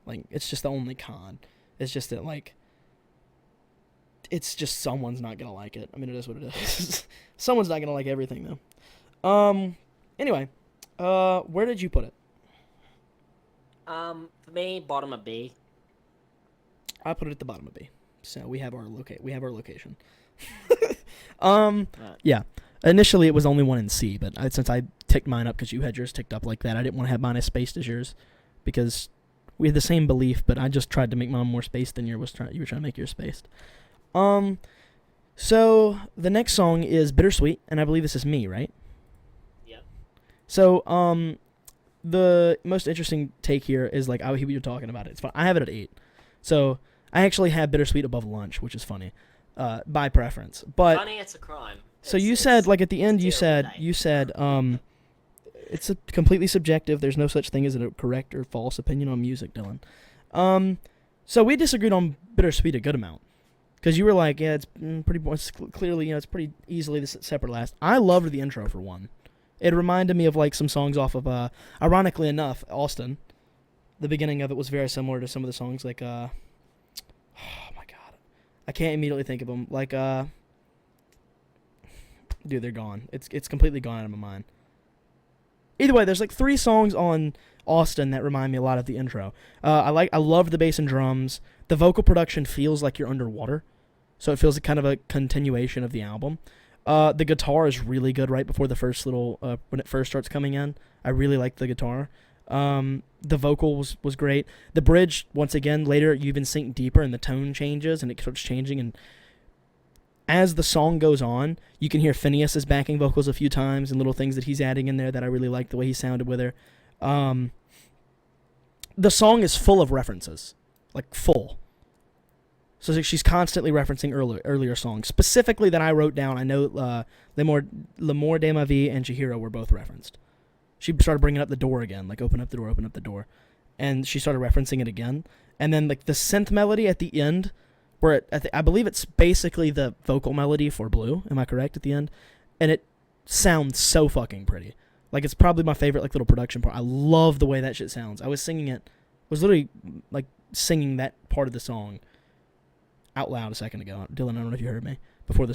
Like, it's just the only con. It's just that, like, it's just someone's not gonna like it. I mean, it is what it is. Someone's not gonna like everything, though. Anyway, where did you put it? For me, bottom of B. I put it at the bottom of B. So we have our location. Um, Right. yeah. Initially, it was only one in C, but since I ticked mine up because you had yours ticked up like that, I didn't want to have mine as spaced as yours because we had the same belief, but I just tried to make mine more spaced than you were trying to make yours spaced. So the next song is Bittersweet, and I believe this is me, right? Yep. So, the most interesting take here is like I hear what you're talking about. It's fun. I have it at 8, so I actually have Bittersweet above Lunch, which is funny, by preference. But Funny, it's a crime. so you said like at the end it's a you said it's a completely subjective. There's no such thing as a correct or false opinion on music, Dylan. So we disagreed on Bittersweet a good amount. Because you were like, yeah, it's pretty. It's clearly, it's pretty easily the separate last. I loved the intro for one. It reminded me of like some songs off of, ironically enough, Austin. The beginning of it was very similar to some of the songs like, oh my god, I can't immediately think of them. Like, dude, they're gone. It's completely gone out of my mind. Either way, there's like 3 songs on Austin that remind me a lot of the intro. I love the bass and drums. The vocal production feels like you're underwater. So it feels like kind of a continuation of the album. The guitar is really good right before the first little, when it first starts coming in. I really like the guitar. The vocal was great. The bridge, once again, later you even sink deeper and the tone changes and it starts changing. And as the song goes on, you can hear Phineas's backing vocals a few times and little things that he's adding in there that I really like the way he sounded with her. The song is full of references. Like, full. So she's constantly referencing earlier songs. Specifically that I wrote down, I know L'amour de ma vie and CHIHIRO were both referenced. She started bringing up the door again, like open up the door. And she started referencing it again. And then like the synth melody at the end, where I believe it's basically the vocal melody for Blue, am I correct, at the end? And it sounds so fucking pretty. Like it's probably my favorite like little production part. I love the way that shit sounds. I was literally like singing that part of the song out loud a second ago. Dylan, I don't know if you heard me before we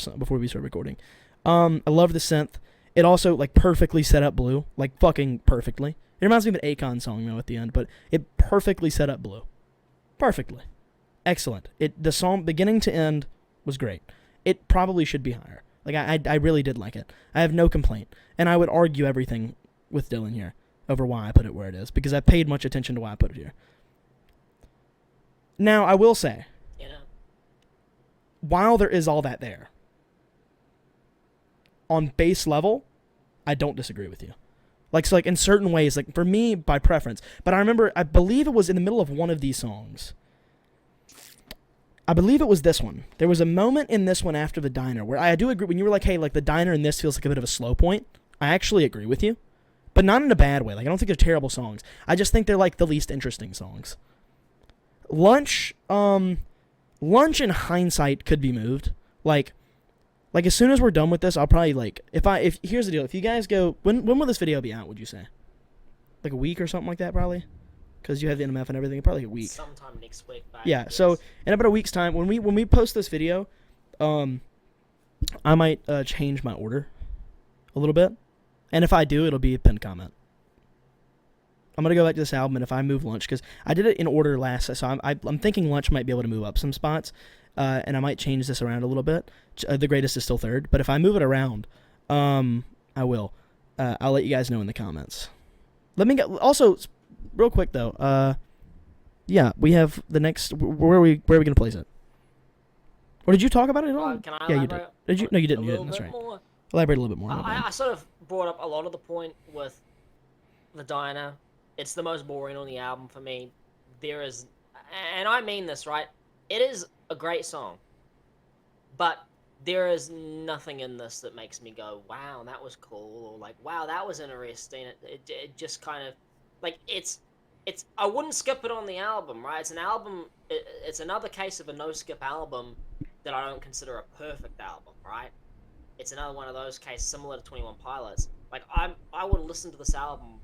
started recording. I love the synth. It also like perfectly set up Blue, like fucking perfectly. It reminds me of an Akon song though at the end, but it perfectly set up Blue. Perfectly. Excellent. The song beginning to end was great. It probably should be higher. Like I really did like it. I have no complaint. And I would argue everything with Dylan here over why I put it where it is, because I paid much attention to why I put it here. Now, I will say, while there is all that there, on base level, I don't disagree with you. So like in certain ways, like for me, by preference. But I believe it was in the middle of one of these songs. I believe it was this one. There was a moment in this one after the diner where I do agree, when you were like, hey, like the diner in this feels like a bit of a slow point. I actually agree with you. But not in a bad way. Like I don't think they're terrible songs. I just think they're like the least interesting songs. Lunch in hindsight could be moved. Like as soon as we're done with this, I'll probably like if here's the deal. If you guys go, when will this video be out? Would you say like a week or something like that? Probably, because you have the NMF and everything. Probably a week. Sometime next week. Yeah. Yes. So in about a week's time, when we post this video, I might change my order a little bit, and if I do, it'll be a pinned comment. I'm gonna go back to this album, and if I move Lunch, because I did it in order last, so I'm thinking Lunch might be able to move up some spots, and I might change this around a little bit. The Greatest is still third, but if I move it around, I will. I'll let you guys know in the comments. Let me get also real quick though. Yeah, we have the next. Where are we gonna place it? Or did you talk about it at all? Can I yeah, you did. Did you? No, you didn't. You didn't. That's right. More? Elaborate a little bit more. I sort of brought up a lot of the point with the diner. It's the most boring on the album for me. There is, and I mean this, right? It is a great song, but there is nothing in this that makes me go, wow, that was cool, or like, wow, that was interesting. It just kind of, like, it's, I wouldn't skip it on the album, right? It's an album, it's another case of a no-skip album that I don't consider a perfect album, right? It's another one of those cases similar to 21 Pilots. Like, I would listen to this album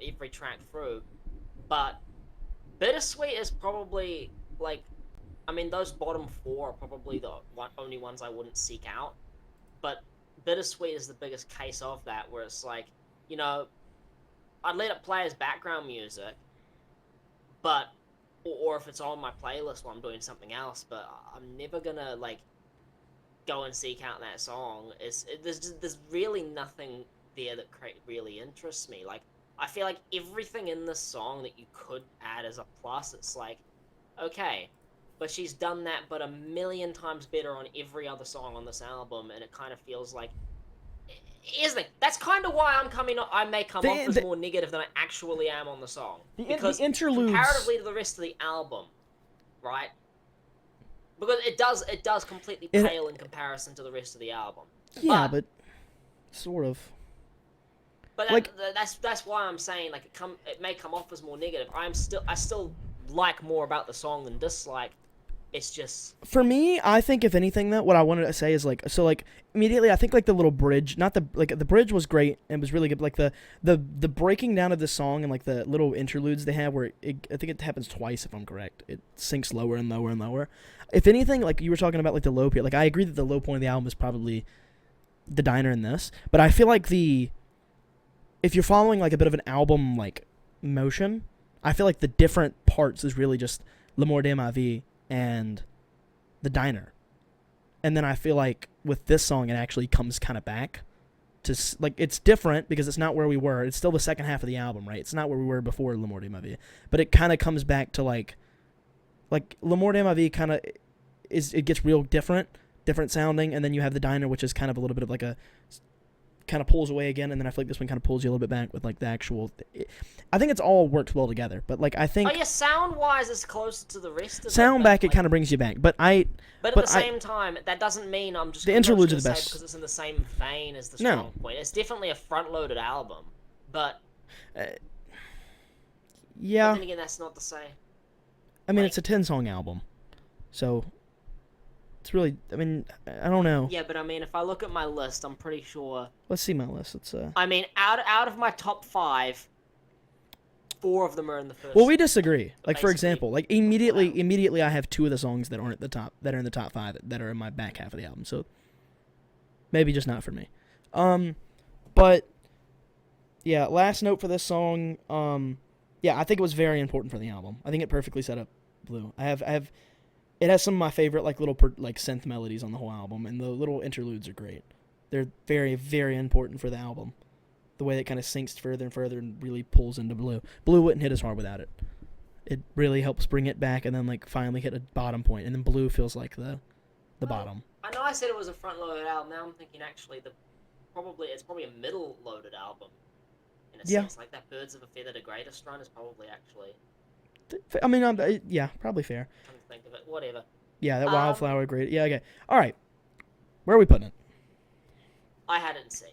every track through, but Bittersweet is probably, like, I mean, those bottom 4 are probably the only ones I wouldn't seek out, but Bittersweet is the biggest case of that, where it's like, you know, I'd let it play as background music, but, or if it's on my playlist while I'm doing something else, but I'm never gonna, like, go and seek out that song. There's really nothing there that really interests me. Like, I feel like everything in this song that you could add as a plus, it's like, okay, but she's done that but a million times better on every other song on this album, and it kind of feels like, here's the thing, that's kind of why I may come off as more negative than I actually am on the song. Because the interludes, comparatively to the rest of the album, right? Because it does completely pale in comparison to the rest of the album. Yeah, but sort of. But like, that's why I'm saying, like, it may come off as more negative. I still like more about the song than dislike. It's just, for me, I think if anything, that what I wanted to say is like, so like immediately I think like the little bridge, not the like the bridge was great and was really good, but like the breaking down of the song and like the little interludes they have where I think it happens twice if I'm correct. It sinks lower and lower and lower. If anything, like you were talking about like the low point, like I agree that the low point of the album is probably the diner in this, but I feel like if you're following like a bit of an album like motion, I feel like the different parts is really just L'amour de ma vie and the diner. And then I feel like with this song it actually comes kind of back to like, it's different because it's not where we were. It's still the second half of the album, right? It's not where we were before L'amour de ma vie, but it kind of comes back to like L'amour de ma vie kind of it gets real different sounding, and then you have the diner, which is kind of a little bit of like a kind of pulls away again, and then I feel like this one kind of pulls you a little bit back with like the actual. I think it's all worked well together, but like I think. Oh yeah, sound wise, it's closer to the rest of sound it. Back, it kind of brings you back, but at the same time, that doesn't mean I'm just. The interludes are the best because it's in the same vein as the strong point. It's definitely a front-loaded album, but. Yeah. But then again, that's not to say. I mean, it's a 10-song album, so. It's really, I mean, I don't know. Yeah, but I mean, if I look at my list, I'm pretty sure. Let's see my list. I mean, out of my top 5, 4 of them are in the first. Well, we disagree. Like for example, like immediately, I have 2 of the songs that aren't at the top, that are in the top 5, that are in my back half of the album. So maybe just not for me. But yeah, last note for this song. Yeah, I think it was very important for the album. I think it perfectly set up Blue. I have. It has some of my favorite like little like synth melodies on the whole album, and the little interludes are great. They're very, very important for the album. The way it kind of sinks further and further and really pulls into Blue. Blue wouldn't hit as hard without it. It really helps bring it back and then like finally hit a bottom point, and then Blue feels like the bottom. I know I said it was a front-loaded album. Now I'm thinking actually it's probably a middle-loaded album. In a sense, like that Birds of a Feather to Greatest run is probably actually. I mean, yeah, probably fair. Come to think of it, whatever. Yeah, that Wildflower, great. Yeah, okay. All right. Where are we putting it? I had it in C.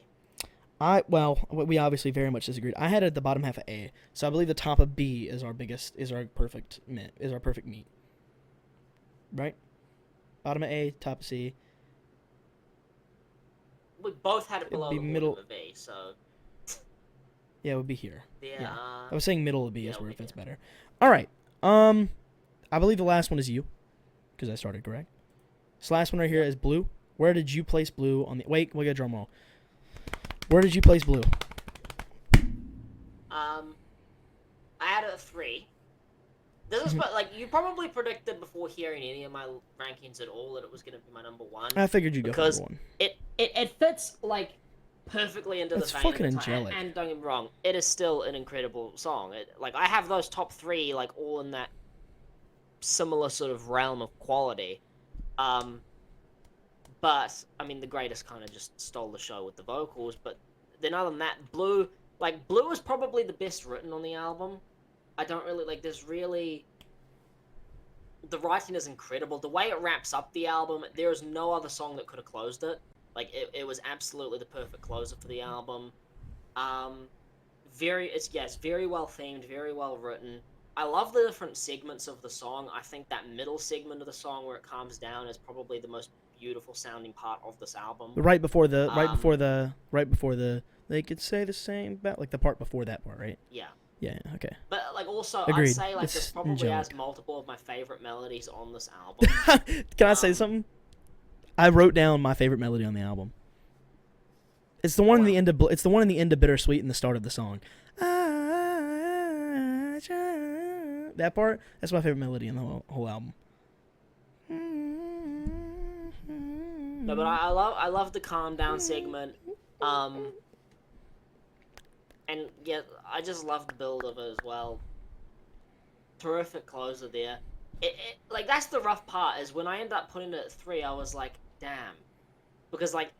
Well, we obviously very much disagreed. I had it at the bottom half of A, so I believe the top of B is our perfect meat. Right? Bottom of A, top of C. We both had it below the middle of B, so. Yeah, it would be here. Yeah. I was saying middle of B is where it fits better. All right. I believe the last one is you, because I started correct. This last one right here is Blue. Where did you place Blue on the? Wait, we got a drum roll. Where did you place Blue? I had it at 3. This is like you probably predicted before hearing any of my rankings at all that it was going to be my number 1. I figured you'd go for number 1. It fits like perfectly into the vein. Fucking angelic. And don't get me wrong, it is still an incredible song. Like I have those top 3 like all in that similar sort of realm of quality. But I mean, the greatest kind of just stole the show with the vocals. But then other than that, Blue is probably the best written on the album. I don't really like. There's really. The writing is incredible. The way it wraps up the album, there is no other song that could have closed it. Like it was absolutely the perfect closer for the album. It's very well themed, very well written. I love the different segments of the song. I think that middle segment of the song where it calms down is probably the most beautiful sounding part of this album. Right before the they could say the same about like the part before that part, right? Yeah. Yeah. Okay. But like also, Agreed. I'd say like this probably angelic. has multiple of my favorite melodies on this album. Can I say something? I wrote down my favorite melody on the album. It's the one in the end of Bittersweet and the start of the song. That part, that's my favorite melody in the whole album. No, but I love the calm down segment. And yeah, I just love the build of it as well. Terrific closer there. Like that's the rough part is when I end up putting it at 3, I was like, damn, because like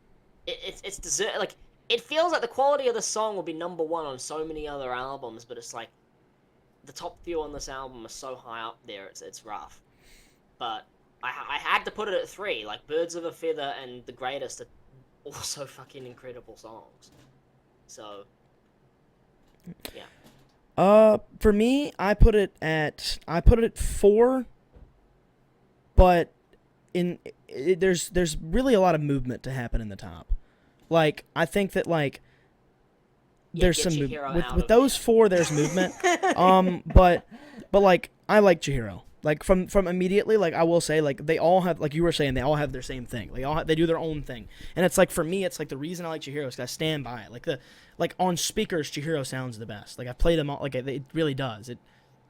it's dessert. Like it feels like the quality of the song will be number 1 on so many other albums, but it's like the top few on this album are so high up there. It's rough, but I had to put it at 3. Like Birds of a Feather and The Greatest are also fucking incredible songs. So yeah. For me, I put it at 4, but there's really a lot of movement to happen in the top. Like I think that like there's some with those 4 there's movement. But like I like CHIHIRO. Like from immediately, like I will say, like they all have, like you were saying, they all have their same thing. They do their own thing, and it's like for me, it's like the reason I like CHIHIRO is because I stand by it. Like on speakers, CHIHIRO sounds the best. Like I play them all, like it really does.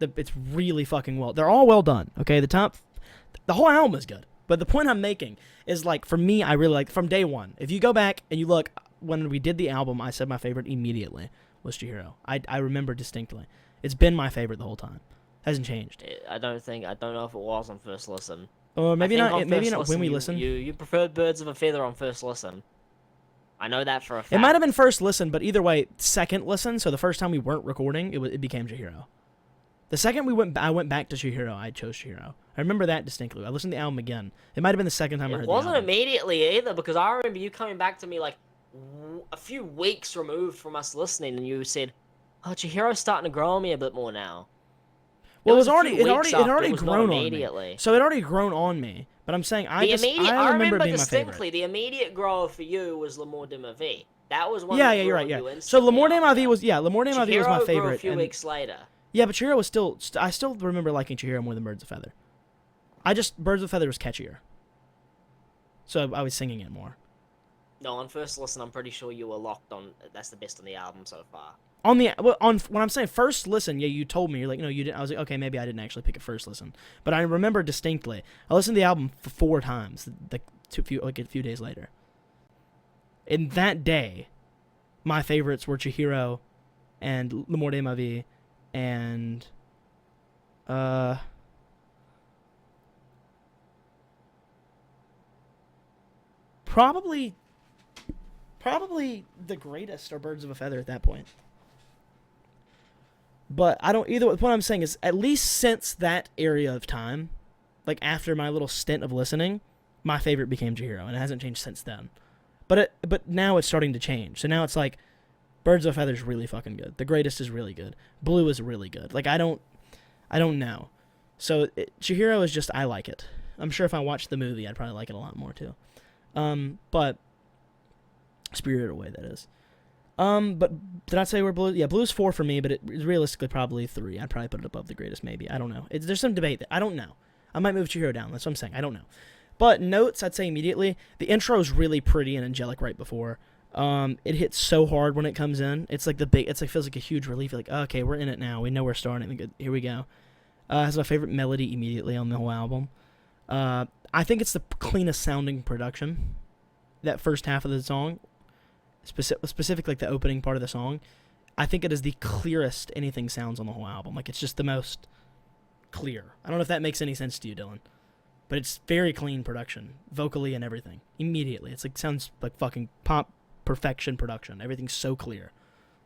It's really fucking well. They're all well done. Okay, the whole album is good. But the point I'm making is like for me, I really like from day one. If you go back and you look when we did the album, I said my favorite immediately was CHIHIRO. I remember distinctly. It's been my favorite the whole time. Hasn't changed. I don't know if it was on first listen. Or maybe not. Maybe not when we listen. You preferred Birds of a Feather on first listen. I know that for a fact. It might have been first listen, but either way, second listen. So the first time we weren't recording, it became CHIHIRO. The second I went back to CHIHIRO, I chose CHIHIRO. I remember that distinctly. I listened to the album again. It might have been the second time I heard the album. It wasn't immediately either, because I remember you coming back to me like a few weeks removed from us listening, and you said, "Oh, CHIHIRO's starting to grow on me a bit more now." Well, it already grown on me. So it already grown on me. But I'm saying I remember it being distinctly, my favorite. The immediate grower for you was L'amour de ma vie. That was one. Yeah, you're right. Yeah. So L'amour de ma vie was L'amour de ma vie was my favorite. Grew a few weeks later. Yeah, but CHIHIRO was still. I still remember liking CHIHIRO more than Birds of Feather. Birds of Feather was catchier. So I was singing it more. No, on first listen, I'm pretty sure you were locked on. That's the best on the album so far. When I'm saying first listen, yeah, you told me, you're like, no, you didn't. I was like, okay, maybe I didn't actually pick it first listen, but I remember distinctly. I listened to the album 4 times, like a few days later. In that day, my favorites were CHIHIRO, and L'amour de ma vie, and probably The Greatest or Birds of a Feather at that point. But I don't either. What I'm saying is, at least since that area of time, like after my little stint of listening, my favorite became CHIHIRO, and it hasn't changed since then. But now it's starting to change. So now it's like, Birds of a Feather is really fucking good. The Greatest is really good. Blue is really good. Like I don't know. So CHIHIRO is just, I like it. I'm sure if I watched the movie, I'd probably like it a lot more too. But Spirited Away, that is. But did I say we're Blue? Yeah, Blue's 4 for me, but it's realistically probably 3. I'd probably put it above The Greatest, maybe. I don't know. There's some debate. I don't know. I might move CHIHIRO down. That's what I'm saying. I don't know. But notes, I'd say immediately. The intro is really pretty and angelic right before. It hits so hard when it comes in. It's like feels like a huge relief. You're like, okay, we're in it now. We know we're starting. Good. Here we go. Has my favorite melody immediately on the whole album. I think it's the cleanest sounding production. That first half of the song. Specifically like the opening part of the song, I think it is the clearest anything sounds on the whole album. Like it's just the most clear. I don't know if that makes any sense to you, Dillon, but it's very clean production, vocally and everything. Immediately, it's like sounds like fucking pop perfection production. Everything's so clear.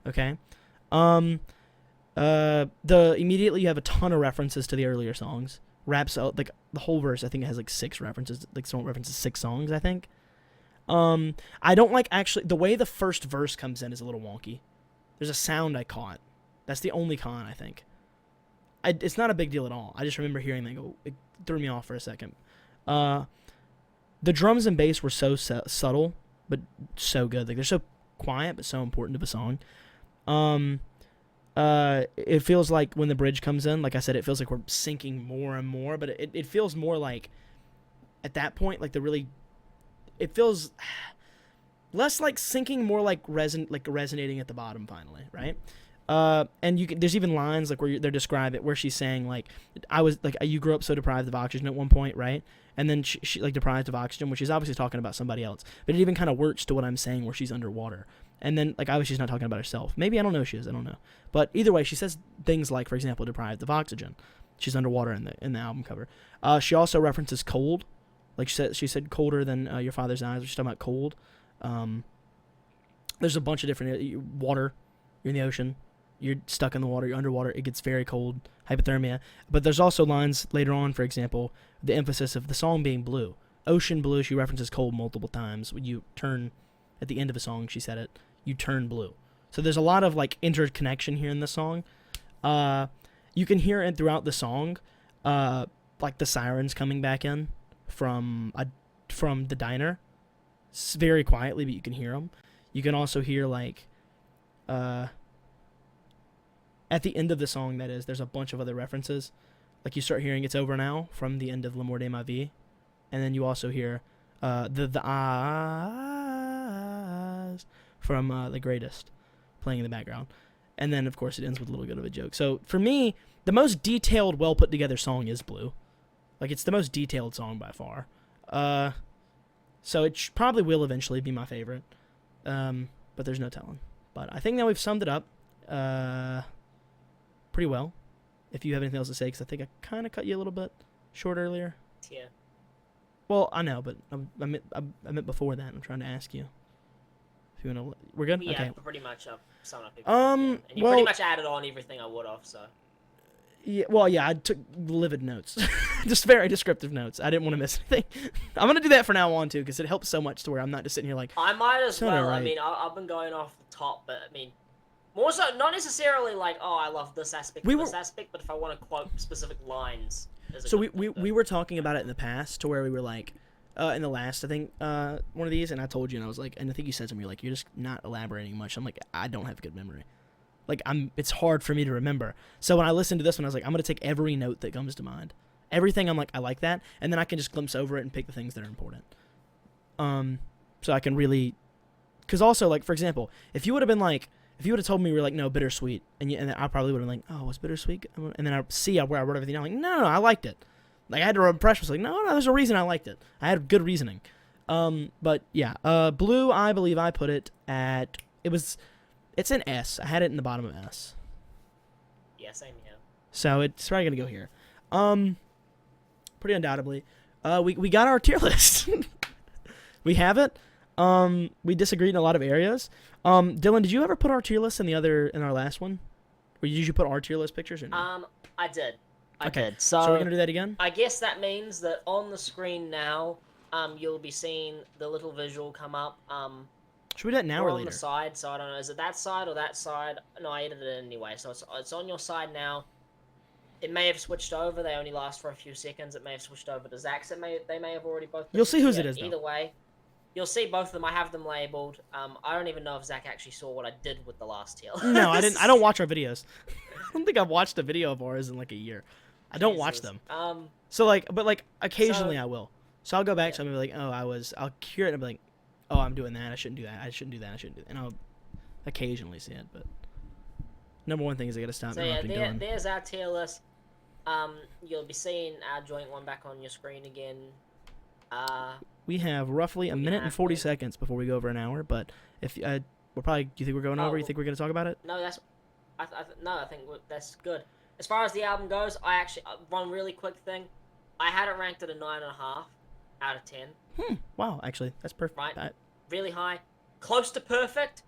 Okay, immediately you have a ton of references to the earlier songs. Raps out like the whole verse. I think it has like 6 references. Like someone references 6 songs. I think. I don't like actually the way the first verse comes in is a little wonky. There's a sound I caught. That's the only con I think. It's not a big deal at all. I just remember hearing that. It threw me off for a second. The drums and bass were so subtle, but so good. Like they're so quiet, but so important to the song. It feels like when the bridge comes in, like I said, it feels like we're sinking more and more. But it feels more like at that point, like it feels less like sinking, more like resonating at the bottom finally, right? And there's even lines like where they describe it where she's saying like, you grew up so deprived of oxygen at one point, right? And then she like deprived of oxygen, which she's obviously talking about somebody else. But it even kind of works to what I'm saying where she's underwater. And then like obviously she's not talking about herself. Maybe, I don't know, she is. I don't know. But either way, she says things like, for example, deprived of oxygen. She's underwater in the album cover. She also references cold. Like she said colder than your father's eyes. She's talking about cold. There's a bunch of different water. You're in the ocean. You're stuck in the water. You're underwater. It gets very cold. Hypothermia. But there's also lines later on, for example, the emphasis of the song being blue. Ocean blue, she references cold multiple times. When you turn, at the end of a song, she said it, you turn blue. So there's a lot of, like, interconnection here in the song. You can hear it throughout the song, like the sirens coming back in from the diner. It's very quietly, but you can hear them. You can also hear, like, at the end of the song, that is, there's a bunch of other references. Like, you start hearing It's Over Now from the end of L'amour de ma vie. And then you also hear the eyes from The Greatest playing in the background. And then, of course, it ends with a little bit of a joke. So, for me, the most detailed, well-put-together song is Blue. Like, it's the most detailed song by far. So it probably will eventually be my favorite. But there's no telling. But I think that we've summed it up pretty well. If you have anything else to say, because I think I kind of cut you a little bit short earlier. Yeah. Well, I know, but I meant before that. I'm trying to ask you. If you want to, we're good. Yeah, okay. pretty much. I've summed up everything. And you pretty much added on everything I would have. So. Yeah. Well, yeah. I took livid notes, just very descriptive notes. I didn't want to miss anything. I'm gonna do that from now on too, because it helps so much to where I'm not just sitting here like. I might as well. Right. I mean, I've been going off the top, but I mean. More so, not necessarily like, oh, I love this aspect this aspect, but if I want to quote specific lines. So we were talking about it in the past to where we were like, in the last, I think, one of these, and I told you, and I was like, and I think you said something, you're like, you're just not elaborating much. I'm like, I don't have good memory. Like, it's hard for me to remember. So when I listened to this one, I was like, I'm going to take every note that comes to mind. Everything, I'm like, I like that, and then I can just glimpse over it and pick the things that are important. So I can really, because also, like, for example, if you would have told me you were like, no, bittersweet, and then I probably would have been like, oh, was bittersweet? And then I see where I wrote everything down, like, no, I liked it. Like, I had to impress myself, like, no, there's a reason I liked it. I had good reasoning. But yeah, Blue, I believe I put it at, it's an S. I had it in the bottom of S. Yeah, same here. So it's probably gonna go here. Pretty undoubtedly. We got our tier list. We have it. We disagreed in a lot of areas. Dillon, did you ever put our tier list in our last one? Or did you put our tier list pictures or no? I did. I okay. did. So we're gonna do that again? I guess that means that on the screen now, you'll be seeing the little visual come up. Should we do that now or later? On the side, so I don't know. Is it that side or that side? No, I edited it anyway, so it's on your side now. It may have switched over. They only last for a few seconds. It may have switched over to Zack's. They may have already both. You'll see whose it is, though. Either way. You'll see both of them. I have them labeled. I don't even know if Zack actually saw what I did with the last tier list. No, I didn't. I don't watch our videos. I don't think I've watched a video of ours in like a year. I don't watch them. So like, but like occasionally I will. So I'll go back to them and be like, I'll cure it and be like, oh, I'm doing that. I shouldn't do that. I shouldn't do that. I shouldn't do that. And I'll occasionally see it. But number one thing is I gotta stop interrupting Dillon. There's our tier list. You'll be seeing our joint one back on your screen again. We have roughly a minute and 40 seconds before we go over an hour, but if we're probably, do you think we're going over? You think we're going to talk about it? No, I think that's good. As far as the album goes, I actually one really quick thing. I had it ranked at a 9.5 out of 10. Wow, actually, that's perfect. Right, really high, close to perfect.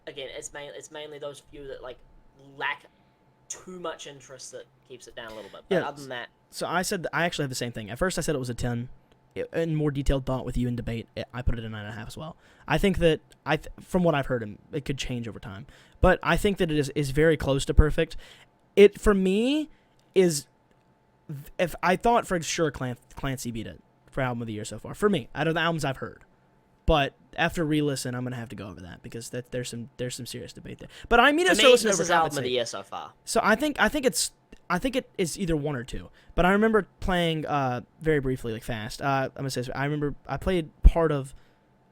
Again, it's mainly those few that like lack too much interest that keeps it down a little bit. But other than that. So I actually have the same thing. At first I said it was a 10. In more detailed thought with you in debate, I put it at 9.5 as well. I think that, from what I've heard, it could change over time. But I think that it is very close to perfect. It, for me, is, if I thought for sure Clancy beat it for Album of the Year so far. For me, out of the albums I've heard. But after re-listen, I'm going to have to go over that because there's some serious debate there. But I mean, to me, this is Album of the Year so far. So I think it is either one or two. But I remember playing very briefly, like fast. I'm gonna say this, I remember I played part of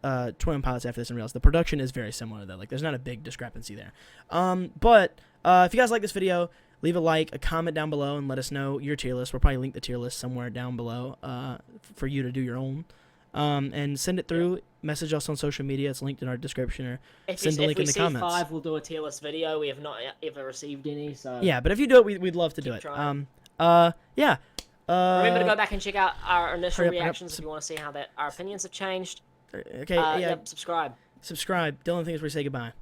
21 Pilots after this and realized the production is very similar though. Like there's not a big discrepancy there. But if you guys like this video, leave a like, a comment down below, and let us know your tier list. We'll probably link the tier list somewhere down below for you to do your own. And send it through. Message us on social media. It's linked in our description, or send the link in the comments. If we see 5, we'll do a tier list video. We have not ever received any, so... Yeah, but if you do it, we'd love to do it. Trying. Yeah. Remember to go back and check out our initial reactions if you want to see how our opinions have changed. Okay, yeah. Yep, subscribe. Subscribe. Dylan thinks we say goodbye.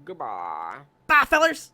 Goodbye. Bye, fellers!